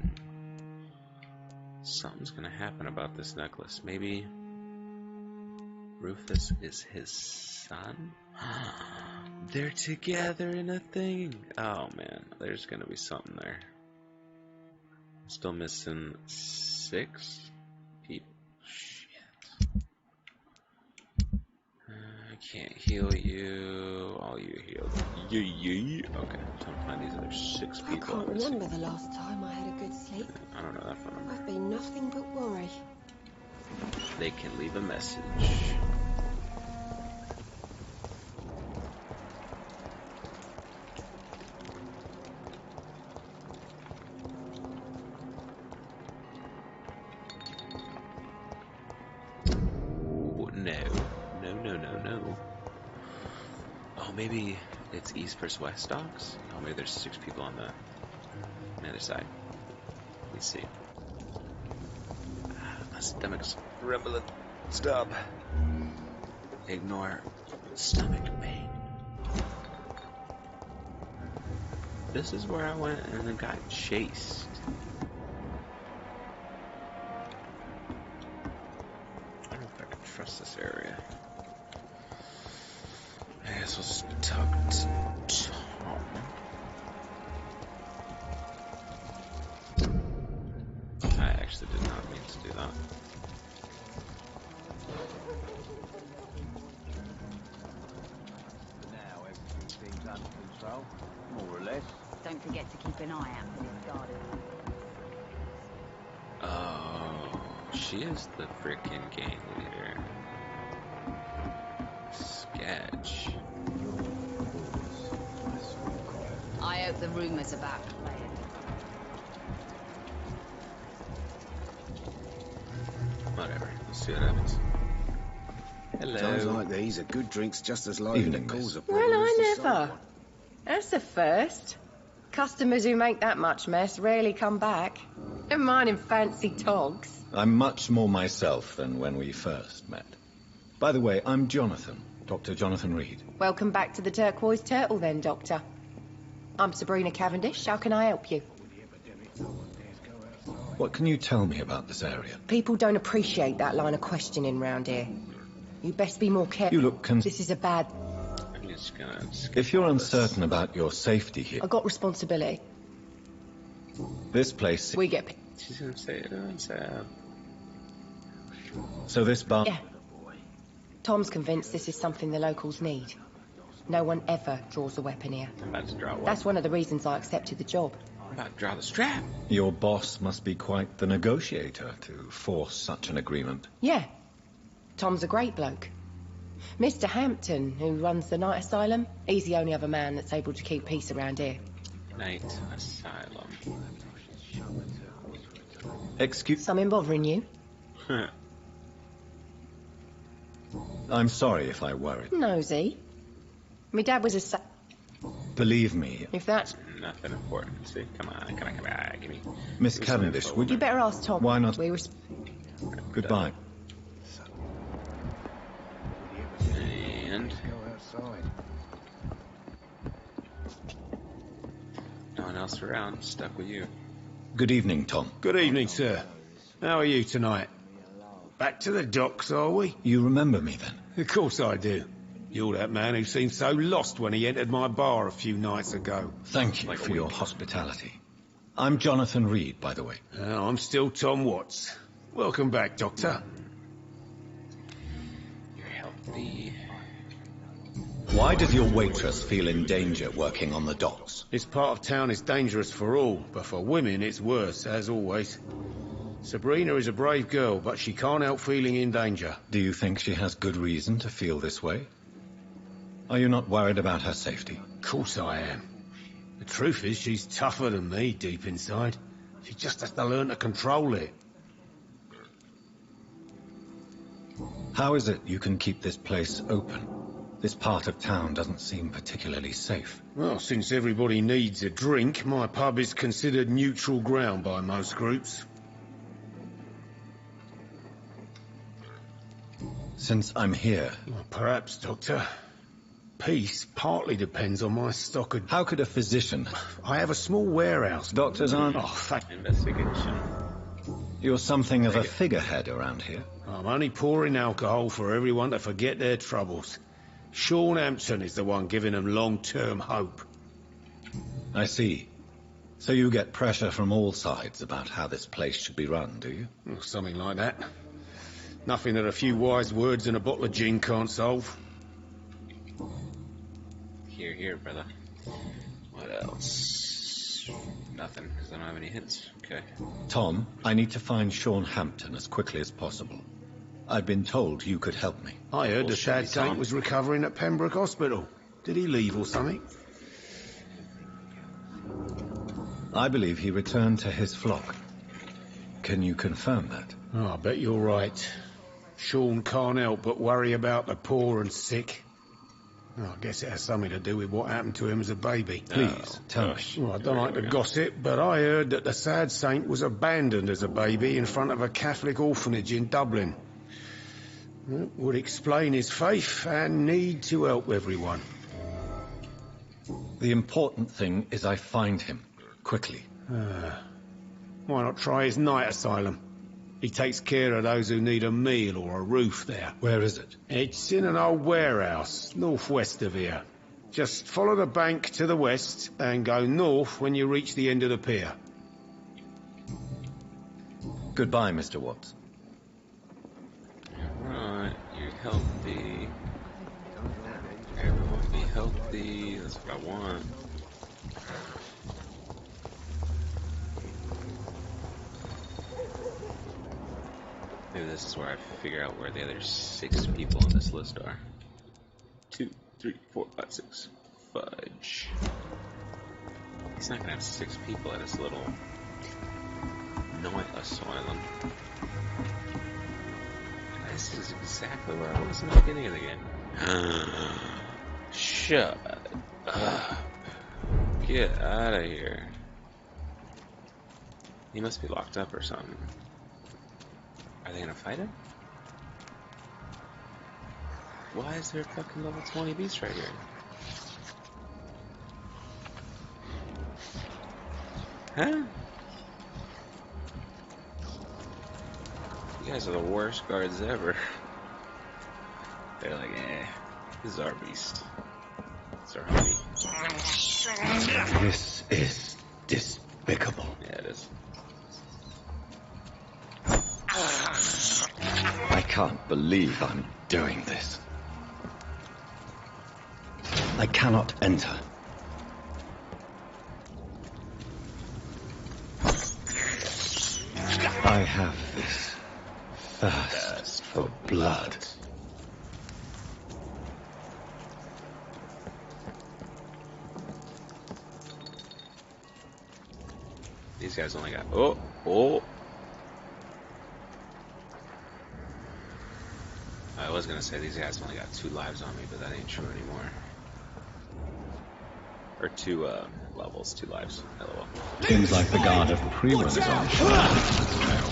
Something's gonna happen about this necklace. Maybe Rufus is his son? They're together in a thing. Oh man, there's gonna be something there. Still missing 6 people. Shit. I can't heal you. All you healed. Yeah. Okay, time to find these other 6 I people. can't remember the last time I had a good sleep. I don't know that phone number. I've been nothing but worry. They can leave a message. Ooh, no. Oh, maybe it's east versus west docks? Oh, maybe there's 6 people on the other side. Let's see. My stomach's rumbling. Stop. Ignore stomach pain. This is where I went and then got chased. I don't know if I can trust this area. I guess we'll just talk to Tom. I actually did not mean to do that. Now everything seems under control, more or less. Don't forget to keep an eye out for this garden. Oh, she is the freaking gang leader. Sketch. I hope the rumours about playing. Whatever. Let's see what happens. Times Hello. like these are good drinks just as likely to Evening, cause miss. a problem. Well, I as to solve never. one. That's the first. Customers who make that much mess rarely come back. Never mind in fancy togs. I'm much more myself than when we first met. By the way, I'm Jonathan, Dr. Jonathan Reed. Welcome back to the Turquoise Turtle then, Doctor. I'm Sabrina Cavendish. How can I help you? What can you tell me about this area? People don't appreciate that line of questioning round here. You best be more careful. You look This is a bad... I'm just gonna If you're uncertain about your safety here... I've got responsibility. This place... We get... She's gonna say it sad. So this bar... Yeah. Tom's convinced this is something the locals need. No one ever draws a weapon here. I'm about to draw one. That's one of the reasons I accepted the job. I'm about to draw the strap. Your boss must be quite the negotiator to force such an agreement. Yeah. Tom's a great bloke. Mr. Hampton, who runs the night asylum, he's the only other man that's able to keep peace around here. Night asylum. Excuse... Something bothering you? I'm sorry if I worried. Nosy. My dad was a Believe me... If that's... Nothing important. See? Come on, give me... Miss Cavendish, would you... You better ask Tom. Why not? We Goodbye. And... No one else around. Stuck with you. Good evening, Tom. Good evening, sir. How are you tonight? Back to the docks, are we? You remember me, then? Of course I do. You're that man who seemed so lost when he entered my bar a few nights ago. Thank you for your hospitality. I'm Jonathan Reed, by the way. I'm still Tom Watts. Welcome back, Doctor. You're healthy. Why does your waitress feel in danger working on the docks? This part of town is dangerous for all, but for women it's worse, as always. Sabrina is a brave girl, but she can't help feeling in danger. Do you think she has good reason to feel this way? Are you not worried about her safety? Of course I am. The truth is, she's tougher than me deep inside. She just has to learn to control it. How is it you can keep this place open? This part of town doesn't seem particularly safe. Well, since everybody needs a drink, my pub is considered neutral ground by most groups. Since I'm here... Well, perhaps, Doctor. Peace partly depends on my stock of... How could a physician... I have a small warehouse. Doctors aren't... Oh, fuck. Investigation. You're something of a figurehead around here. I'm only pouring alcohol for everyone to forget their troubles. Sean Hampton is the one giving them long-term hope. I see. So you get pressure from all sides about how this place should be run, do you? Well, something like that. Nothing that a few wise words and a bottle of gin can't solve. Here, brother. What else? Nothing, because I don't have any hints. Okay. Tom, I need to find Sean Hampton as quickly as possible. I've been told you could help me. I heard the Sad Saint was recovering at Pembroke Hospital. Did he leave or something? I believe he returned to his flock. Can you confirm that? Oh, I bet you're right. Sean can't help but worry about the poor and sick. Oh, I guess it has something to do with what happened to him as a baby. Please, tell me. Well, I don't like to gossip, but I heard that the Sad Saint was abandoned as a baby in front of a Catholic orphanage in Dublin. That would explain his faith and need to help everyone. The important thing is I find him, quickly. Why not try his night asylum? He takes care of those who need a meal or a roof there. Where is it? It's in an old warehouse, northwest of here. Just follow the bank to the west and go north when you reach the end of the pier. Goodbye, Mr. Watts. Alright, you're healthy. Everyone be healthy. That's what I want. Maybe this is where I figure out where the other 6 people on this list are. 2, 3, 4, 5, 6. Fudge. He's not gonna have 6 people at his little night asylum. This is exactly where I was in the beginning of the game. Shut up. Get out of here. He must be locked up or something. Are they gonna fight him? Why is there a fucking level 20 beast right here? Huh? You guys are the worst guards ever. They're like, eh, this is our beast. It's our homie. This is despicable. Yeah, it is. I can't believe I'm doing this. I cannot enter. I have this thirst for blood. These guys only got... Oh! I was gonna say these guys only got 2 lives on me, but that ain't true anymore. Or 2 levels, 2 lives. LOL. Seems like the guard of pre-Renaissance failed.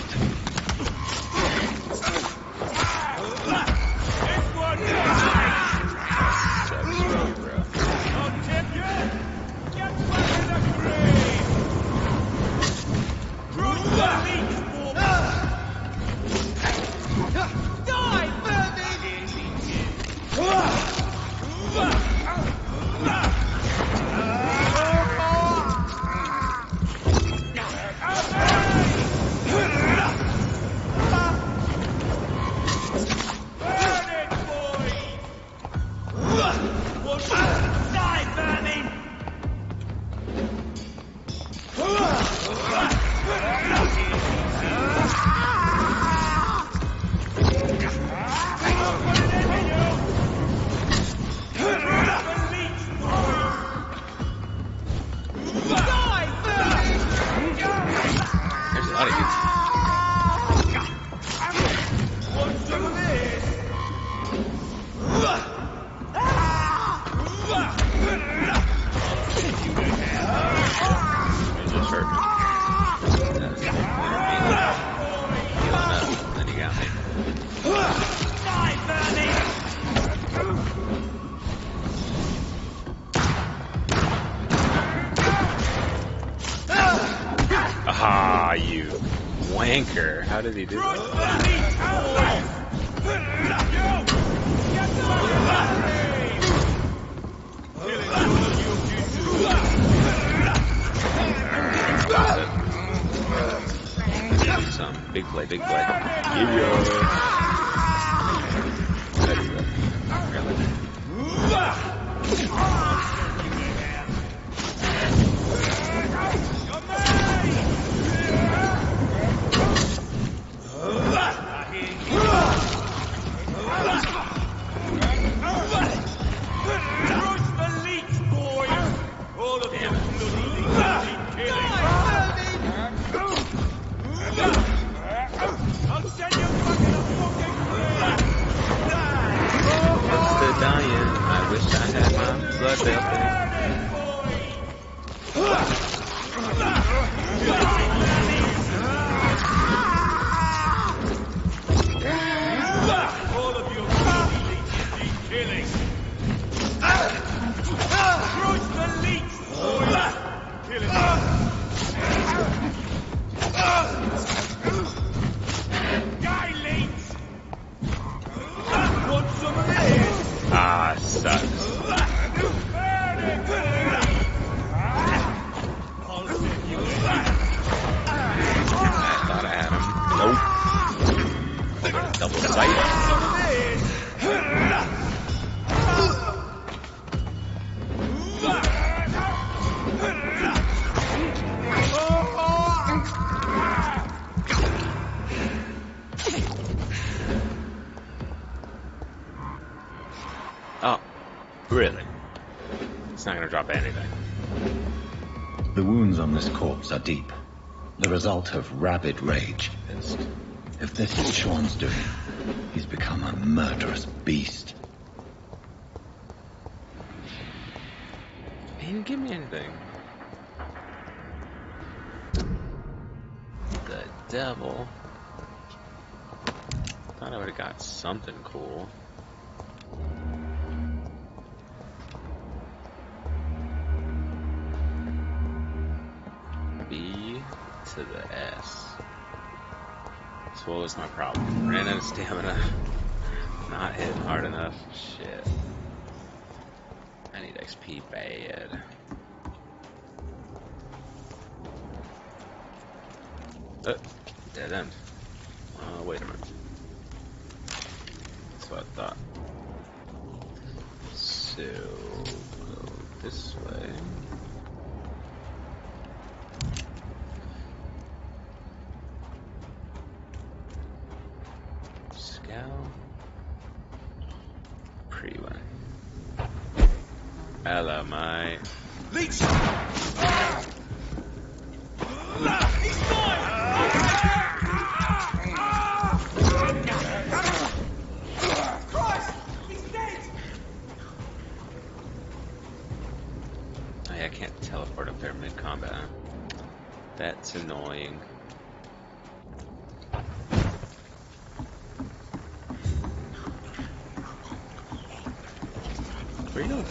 Ah, you wanker. How did he do that? Some big play, big play. Yeah. I wish I had my blood belt. All of you need killing. Crush the leech, boys. Kill him. Guy leech. Want some of this? Ah, sucks. I thought I had him. Nope. Double sight. Oh, really? It's not gonna drop anything. The wounds on this corpse are deep, the result of rabid rage. If this is Sean's doing, he's become a murderous beast. He didn't give me anything. The devil. thought I would have got something cool. B to the S. So what was my problem? Ran out of stamina. Not hitting hard enough. Shit. I need XP bad. Dead end. Wait a minute. That's what I thought. So, go this way. Scout. Pretty one. Hello, mate. Leech! He's mine! Christ! He's dead! Oh, yeah, I can't teleport up there mid-combat. That's annoying. Where are you going?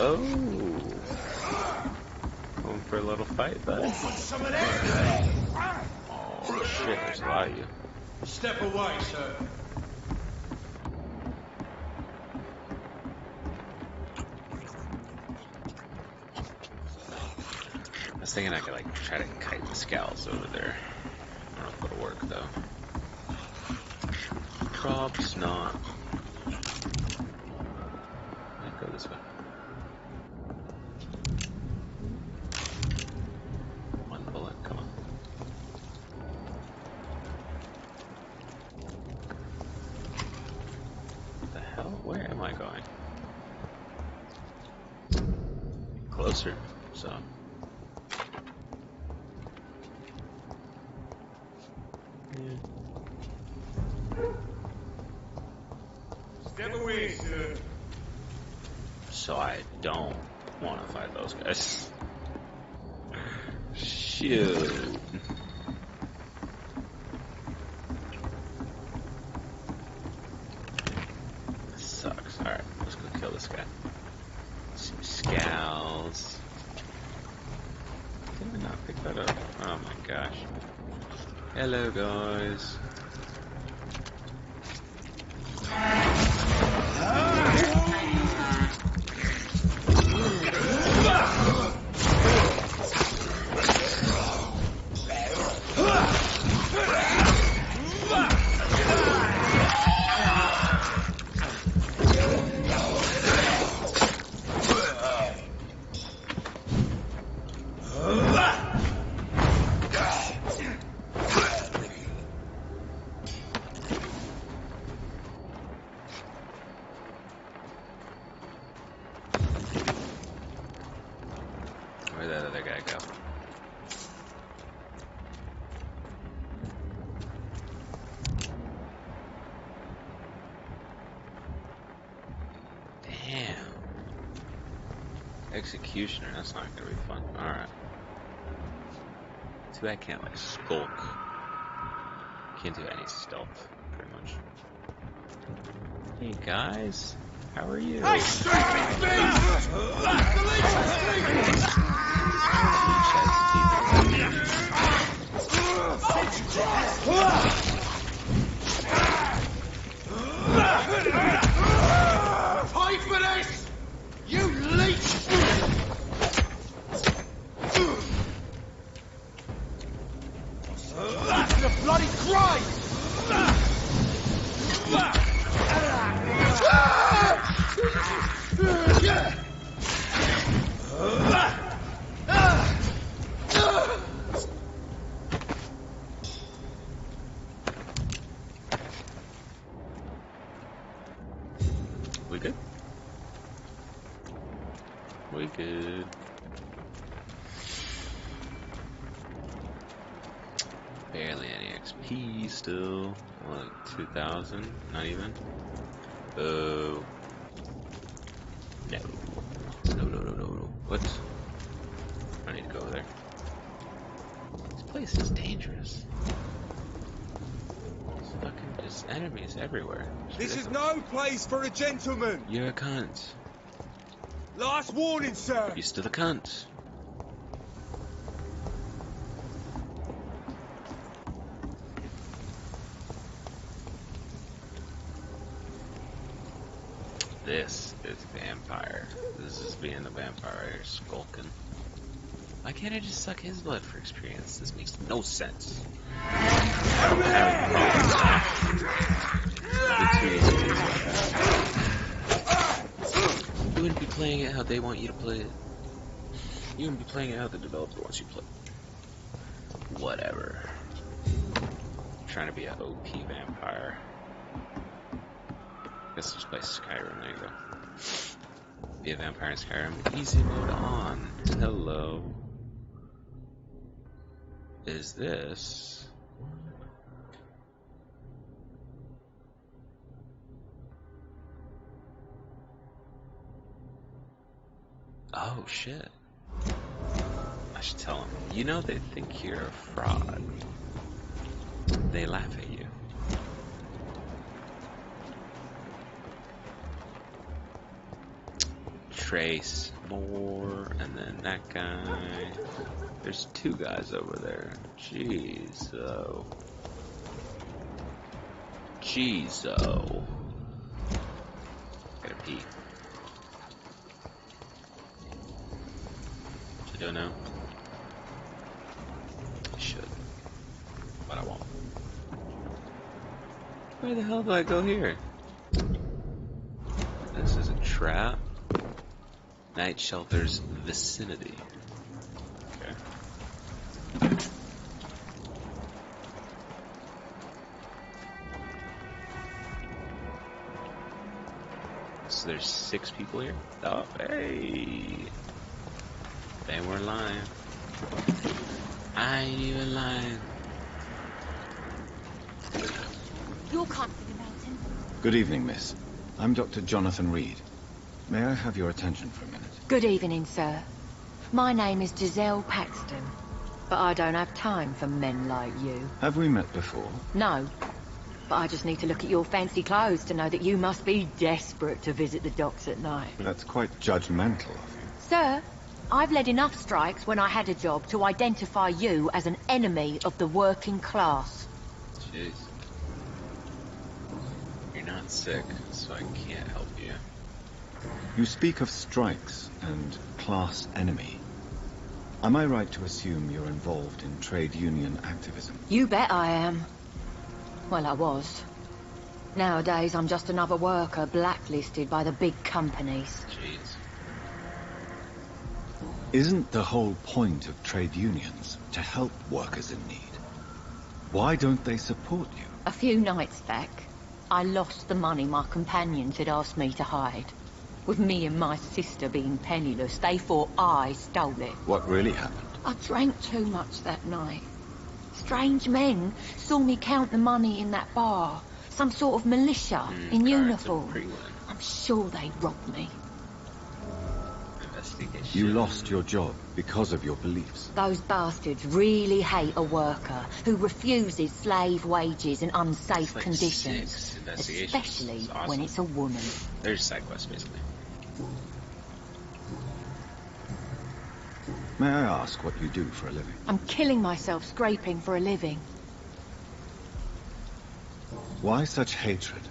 Oh, going for a little fight, bud. Oh shit, there's a lot of you. Step away, sir. I was thinking I could like try to kite the scowls over there. I don't know if it'll work though. Probs not. Might go this way. One bullet, come on. What the hell? Where am I going? Closer, so. Step away, sir. So I don't want to fight those guys. Shoot. This sucks. Alright, let's go kill this guy. Some scowls. Did I not pick that up? Oh my gosh. Hello, guys. Where'd that other guy go? Damn. Executioner, that's not gonna be fun. Alright. Too bad I can't like skulk. Can't do any stealth, pretty much. Hey guys, how are you? Hey, stupid thing! Pay for this! You leech! The bloody Christ! We good? We good. Barely any XP still. Like 2,000? Not even? Oh. No. No. What? I need to go over there. This place is dangerous. There's fucking just enemies everywhere. This is no place for a gentleman. You're a cunt. Last warning, sir. You're still a cunt. This is vampire. This is being a vampire right here, skulking. Why can't I just suck his blood for experience? This makes no sense. You wouldn't be playing it how they want you to play it. You wouldn't be playing it how the developer wants you to play it. Whatever. I'm trying to be an OP vampire. Guess just play Skyrim, there you go. Be a vampire in Skyrim. Easy mode on. Hello. Is this... Oh shit. I should tell them. You know they think you're a fraud. They laugh at you. Trace more, and then that guy. There's two guys over there. Jeez, oh. Jeez, oh. Gotta pee. Should I do it now? I should. But I won't. Where the hell do I go here? This is a trap. Night shelter's vicinity. Okay. So there's 6 people here? Oh, hey! They weren't lying. I ain't even lying. You're confident, Mountain. Good evening, miss. I'm Dr. Jonathan Reed. May I have your attention for a minute? Good evening, sir. My name is Giselle Paxton, but I don't have time for men like you. Have we met before? No, but I just need to look at your fancy clothes to know that you must be desperate to visit the docks at night. That's quite judgmental of you. Sir, I've led enough strikes when I had a job to identify you as an enemy of the working class. Jeez. You're not sick, so I can't help you. You speak of strikes and class enemy. Am I right to assume you're involved in trade union activism? You bet I am. Well, I was. Nowadays, I'm just another worker blacklisted by the big companies. Jeez. Isn't the whole point of trade unions to help workers in need? Why don't they support you? A few nights back, I lost the money my companions had asked me to hide. With me and my sister being penniless, they thought I stole it. What really happened? I drank too much that night. Strange men saw me count the money in that bar. Some sort of militia in uniform. I'm sure they robbed me. You lost your job because of your beliefs. Those bastards really hate a worker who refuses slave wages and unsafe conditions. Especially when it's a woman. There's side quests, basically. May I ask what you do for a living? I'm killing myself scraping for a living. Why such hatred?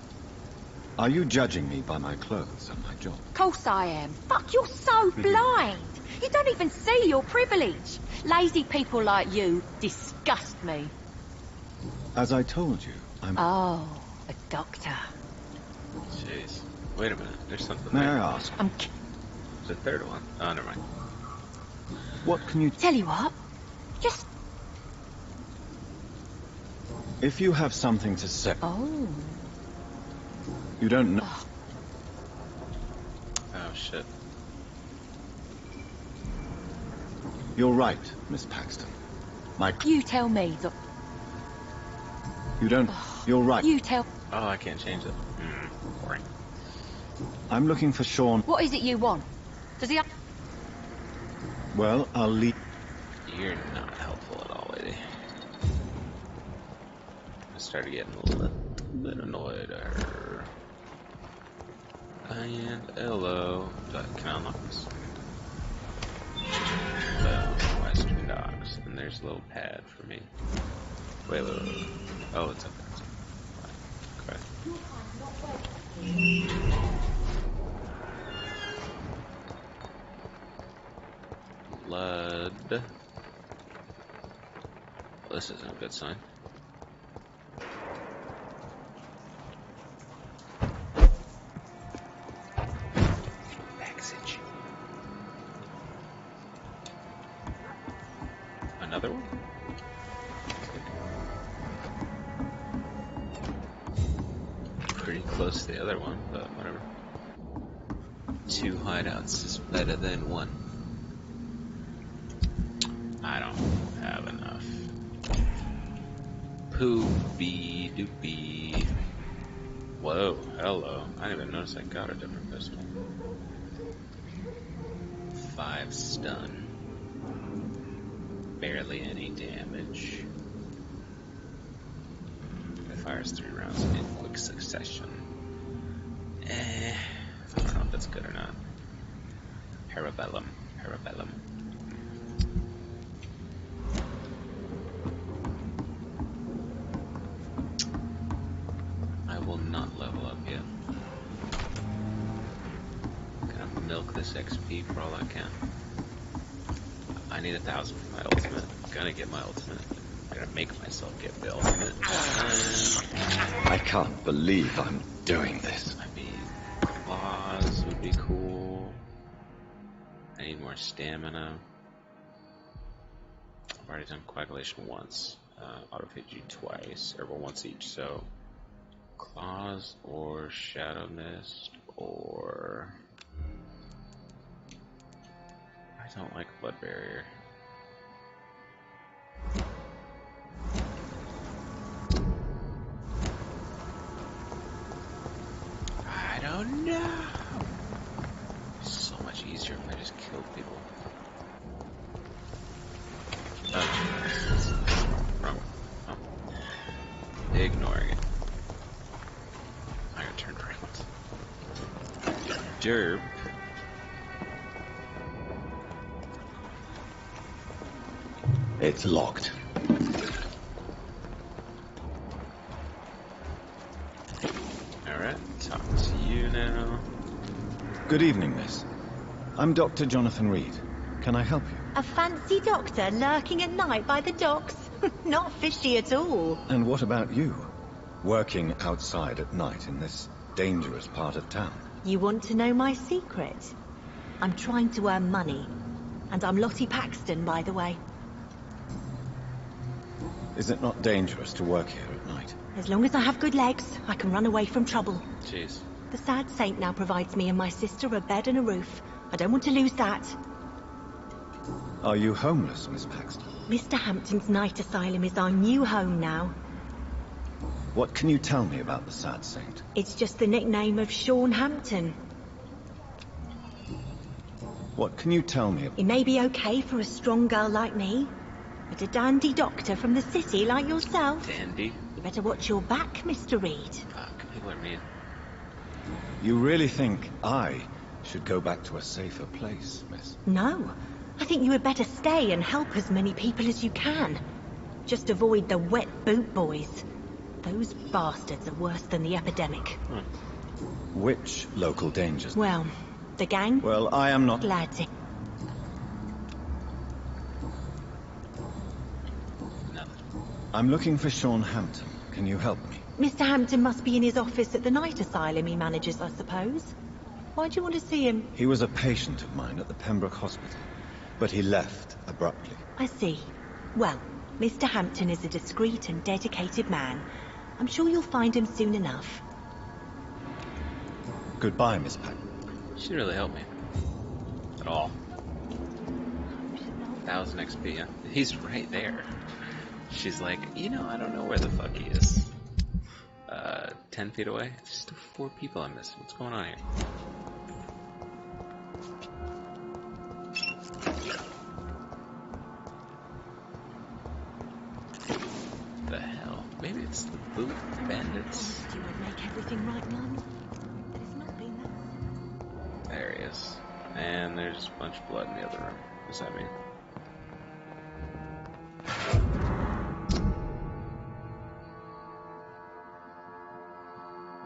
Are you judging me by my clothes and my job? Of course I am. Fuck, you're so blind. You don't even see your privilege. Lazy people like you disgust me. As I told you, I'm... Oh, a doctor. Jeez. Wait a minute. There's something May there. I ask? The third one. Oh, never mind. What can you... Tell you what. Just... If you have something to say... Oh. You don't know... Oh, shit. You're right, Miss Paxton. My... You tell me, You don't... You're right. You tell... Oh, I can't change it. Boring. I'm looking for Sean. What is it you want? Does he... Well, I'll leave... You're not helpful at all, lady. I started getting a little bit annoyed at her. And hello. Can I unlock this? Western Docks. And there's a little pad for me. Wait. Oh, it's up there. Okay. Blood. Well, this isn't a good sign. Exit. Another one? Pretty close to the other one, but whatever. 2 hideouts is better than 1. I don't have enough. Poopy doopy. Whoa, hello. I didn't even notice I got a different pistol. 5 stun. Barely any damage. It fires 3 rounds in quick succession. I don't know if that's good or not. Parabellum. I will not level up yet. Gonna milk this XP for all I can. I need 1,000 for my ultimate. I'm gonna get my ultimate. I'm gonna make myself get the ultimate. I can't believe I'm doing this. I mean, claws would be cool. I need more stamina. I've already done coagulation once. Autophagy twice, or well, once each, so claws or shadow mist or I don't like blood barrier. I don't know. It's so much easier if I just killed people. Wrong. Oh. Ignoring it. I got turned around. Derp. It's locked. Alright, talk to you now. Good evening, miss. I'm Dr. Jonathan Reed. Can I help you? A fancy doctor lurking at night by the docks? Not fishy at all. And what about you? Working outside at night in this dangerous part of town? You want to know my secret? I'm trying to earn money. And I'm Lottie Paxton, by the way. Is it not dangerous to work here at night? As long as I have good legs, I can run away from trouble. Jeez. The sad saint now provides me and my sister a bed and a roof. I don't want to lose that. Are you homeless, Miss Paxton? Mr. Hampton's night asylum is our new home now. What can you tell me about the sad saint? It's just the nickname of Sean Hampton. What can you tell me? It may be okay for a strong girl like me, but a dandy doctor from the city like yourself... Dandy? You better watch your back, Mr. Reed. Fuck, people are mean. You really think I should go back to a safer place, miss? No. I think you had better stay and help as many people as you can. Just avoid the wet boot boys. Those bastards are worse than the epidemic. Which local dangers? Well, the gang? Well, I am not... Ladsy. I'm looking for Sean Hampton. Can you help me? Mr. Hampton must be in his office at the night asylum he manages, I suppose. Why do you want to see him? He was a patient of mine at the Pembroke Hospital, but he left abruptly. I see. Well, Mr. Hampton is a discreet and dedicated man. I'm sure you'll find him soon enough. Goodbye, Miss Pack. She didn't really help me. At all. 1,000 XP, yeah. He's right there. She's like, you know, I don't know where the fuck he is. 10 feet away? There's still 4 people I'm missing. What's going on here? The hell? Maybe it's the boot bandits. You would make everything right, Mum. But it's not been that. There he is. And there's a bunch of blood in the other room. What's that mean?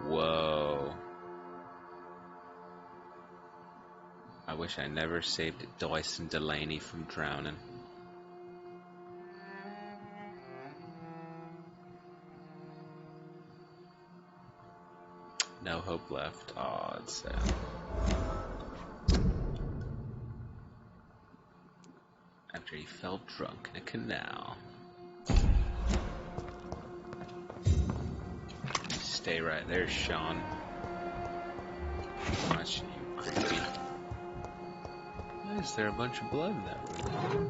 Whoa. I wish I never saved Dyson Delaney from drowning. No hope left. Aw, it's sad. After he fell drunk in a canal. Stay right there, Sean. Watch you, creepy. Why is there a bunch of blood in that room?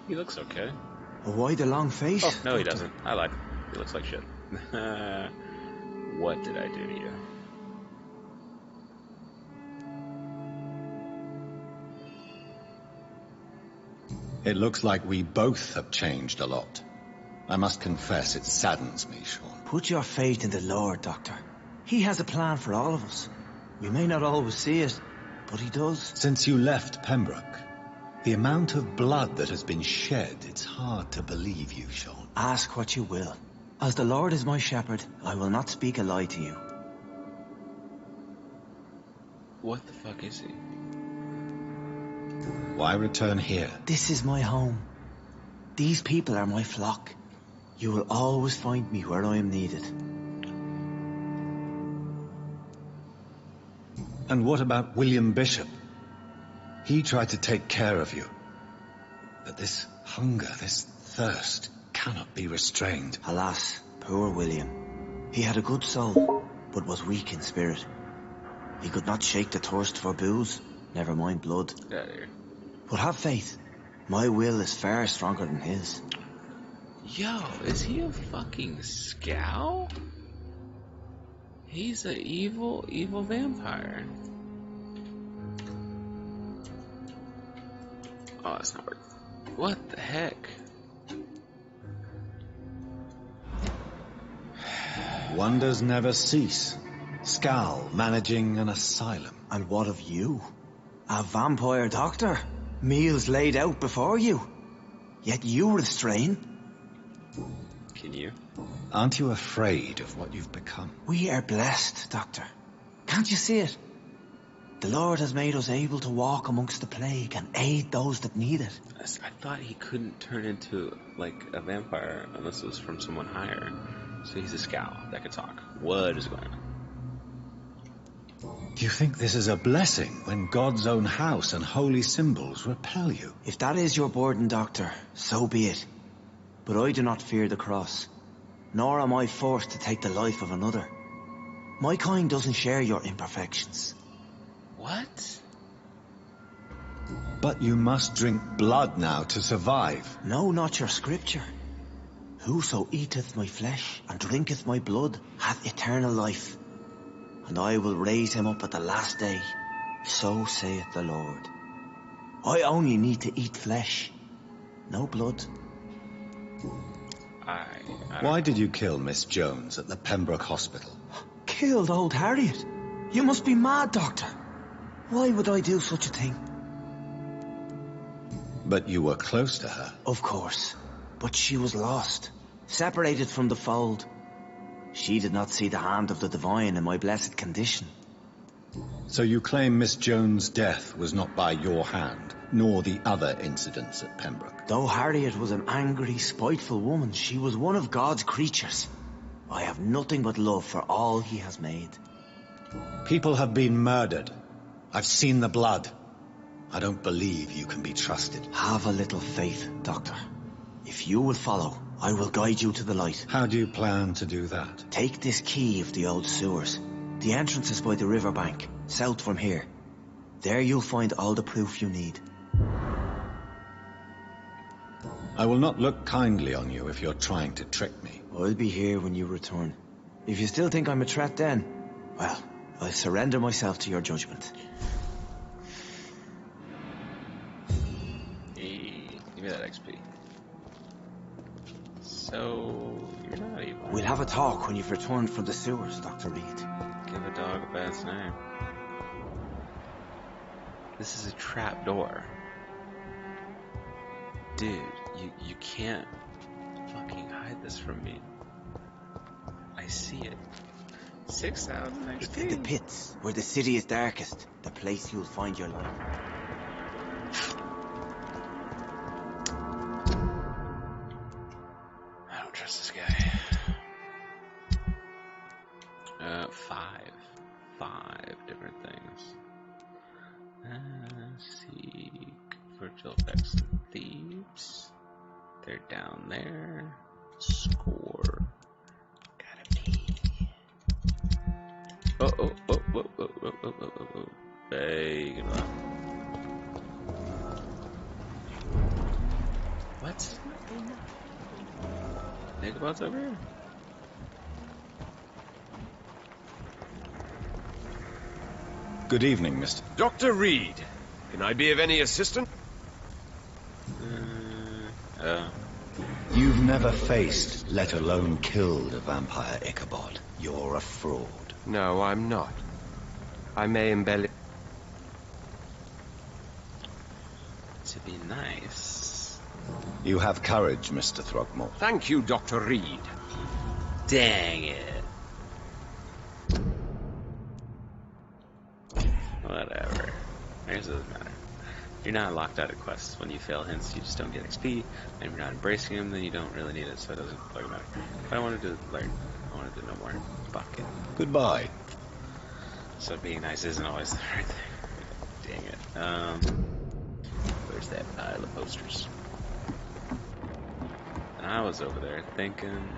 He looks okay. Why the long face? Oh, no he doesn't. I lied. He looks like shit. What did I do to you? It looks like we both have changed a lot. I must confess, it saddens me, Sean. Put your faith in the Lord, Doctor. He has a plan for all of us. We may not always see it, but he does. Since you left Pembroke, the amount of blood that has been shed, it's hard to believe you, Sean. Ask what you will. As the Lord is my shepherd, I will not speak a lie to you. What the fuck is he? Why return here? This is my home. These people are my flock. You will always find me where I am needed. And what about William Bishop? He tried to take care of you. But this hunger, this thirst, cannot be restrained. Alas, poor William. He had a good soul, but was weak in spirit. He could not shake the thirst for booze, never mind blood. Get out of here. But have faith. My will is far stronger than his. Yo, is he a fucking scow? He's an evil, evil vampire. Oh, that's not working. What the heck? Wonders never cease. Scal managing an asylum. And what of you? A vampire doctor? Meals laid out before you. Yet you restrain. Can you? Aren't you afraid of what you've become? We are blessed, Doctor. Can't you see it? The Lord has made us able to walk amongst the plague and aid those that need it. I thought he couldn't turn into, like, a vampire unless it was from someone higher. So he's a scow that could talk. What is going on? Do you think this is a blessing when God's own house and holy symbols repel you? If that is your burden, Doctor, so be it. But I do not fear the cross, nor am I forced to take the life of another. My kind doesn't share your imperfections. What? But you must drink blood now to survive. No, not your scripture. Whoso eateth my flesh and drinketh my blood hath eternal life, and I will raise him up at the last day. So saith the Lord. I only need to eat flesh, no blood. Why did you kill Miss Jones at the Pembroke Hospital? Killed old Harriet? You must be mad, Doctor. Why would I do such a thing? But you were close to her. Of course. But she was lost, separated from the fold. She did not see the hand of the divine in my blessed condition. So you claim Miss Jones' death was not by your hand, nor the other incidents at Pembroke? Though Harriet was an angry, spiteful woman, she was one of God's creatures. I have nothing but love for all he has made. People have been murdered. I've seen the blood. I don't believe you can be trusted. Have a little faith, Doctor. If you will follow, I will guide you to the light. How do you plan to do that? Take this key of the old sewers. The entrance is by the riverbank, south from here. There you'll find all the proof you need. I will not look kindly on you if you're trying to trick me. I'll be here when you return. If you still think I'm a threat then, well, I surrender myself to your judgment. Hey, give me that XP. So, you're not evil. We'll have a talk when you've returned from the sewers, Dr. Reed. Give a dog a bad name. This is a trap door. Dude, you can't fucking hide this from me. I see it. 6,000 XP. It's in the pits, where the city is darkest. The place you'll find your life. I don't trust this guy. Five different things. Seek virtual effects and thieves. They're down there. Score. Gotta be. Oh. Hey, good luck. What? Ichabod's over here? Good evening, Mr. Dr. Reed, can I be of any assistance? You've never faced, let alone killed, a vampire, Ichabod. You're a fraud. No, I'm not. I may embellish. To be nice. You have courage, Mr. Throgmorton. Thank you, Dr. Reed. Dang it. Whatever. Here's what doesn't matter. You're not locked out of quests. When you fail hints, you just don't get XP. And if you're not embracing them, then you don't really need it, so it doesn't fucking matter. But I wanted to learn. I wanted to know more. Fuck it. Goodbye. So being nice isn't always the right thing. Dang it. Where's that pile of posters? And I was over there thinking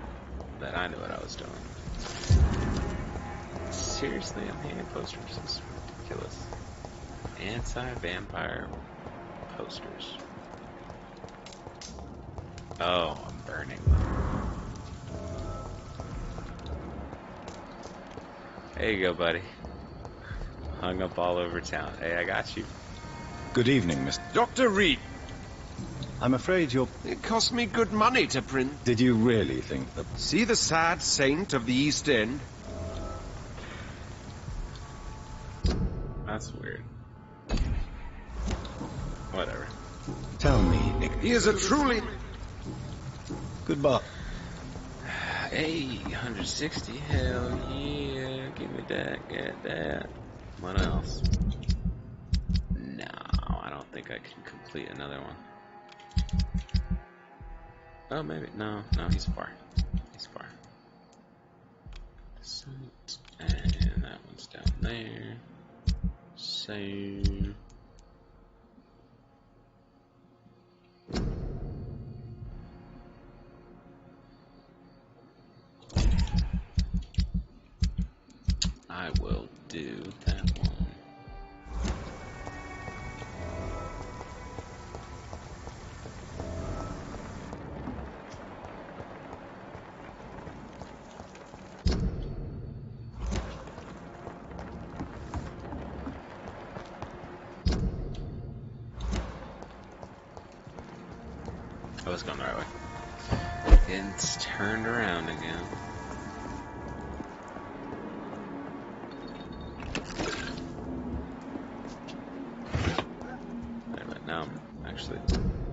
that I knew what I was doing. Seriously, I'm hanging posters. This is ridiculous. Anti-vampire posters. Oh, I'm burning them. There you go, buddy. Hung up all over town. Hey, I got you. Good evening, Mr. Dr. Reed. I'm afraid you're... It cost me good money to print. Did you really think that... See the sad saint of the East End? That's weird. Whatever. Tell me, He is a truly... Goodbye. Hey, 160. Hell yeah. Give me that. Get that. What else? No, I don't think I can complete another one. Oh, maybe. No, he's far. He's far. And that one's down there. So... I will do that one. I was going the right way. It's turned around again. Wait a minute, now actually,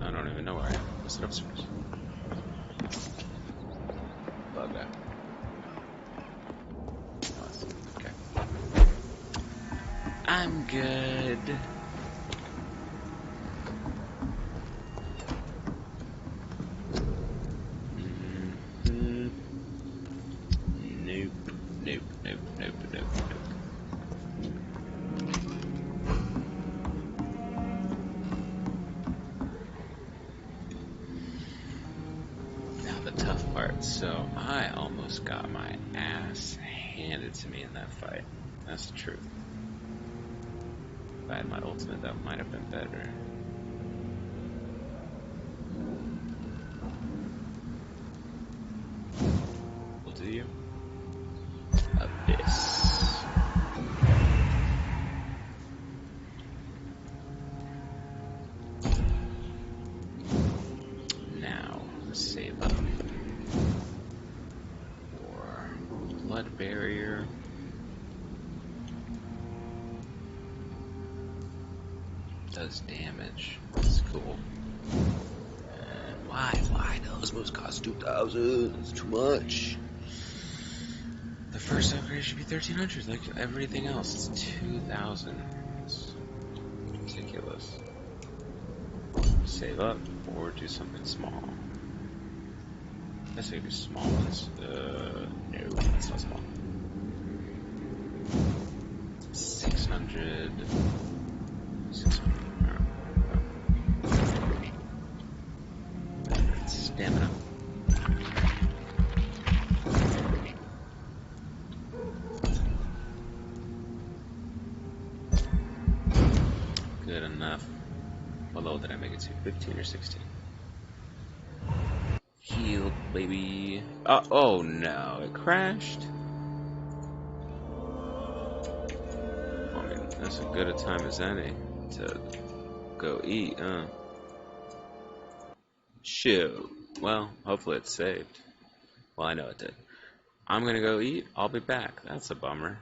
I don't even know where I am. What's it upstairs? Bug out. Okay. I'm good. Nope. Now the tough part. So I almost got my ass handed to me in that fight. That's the truth. If I had my ultimate, that might have been better. of you. Abyss. Now, save up. For blood barrier. Does damage. That's cool. And why those moves cost 2,000? It's too much. The first upgrade should be 1,300, like everything else. It's 2,000. It's ridiculous. Save up or do something small. I guess I could do small ones. No, that's not small. 600. 600. Stamina. Good enough. What level did I make it to? 15 or 16? Healed, baby. Oh no, it crashed. I mean, that's as good a time as any to go eat, huh? Shoot. Well, hopefully it's saved. Well, I know it did. I'm gonna go eat. I'll be back. That's a bummer.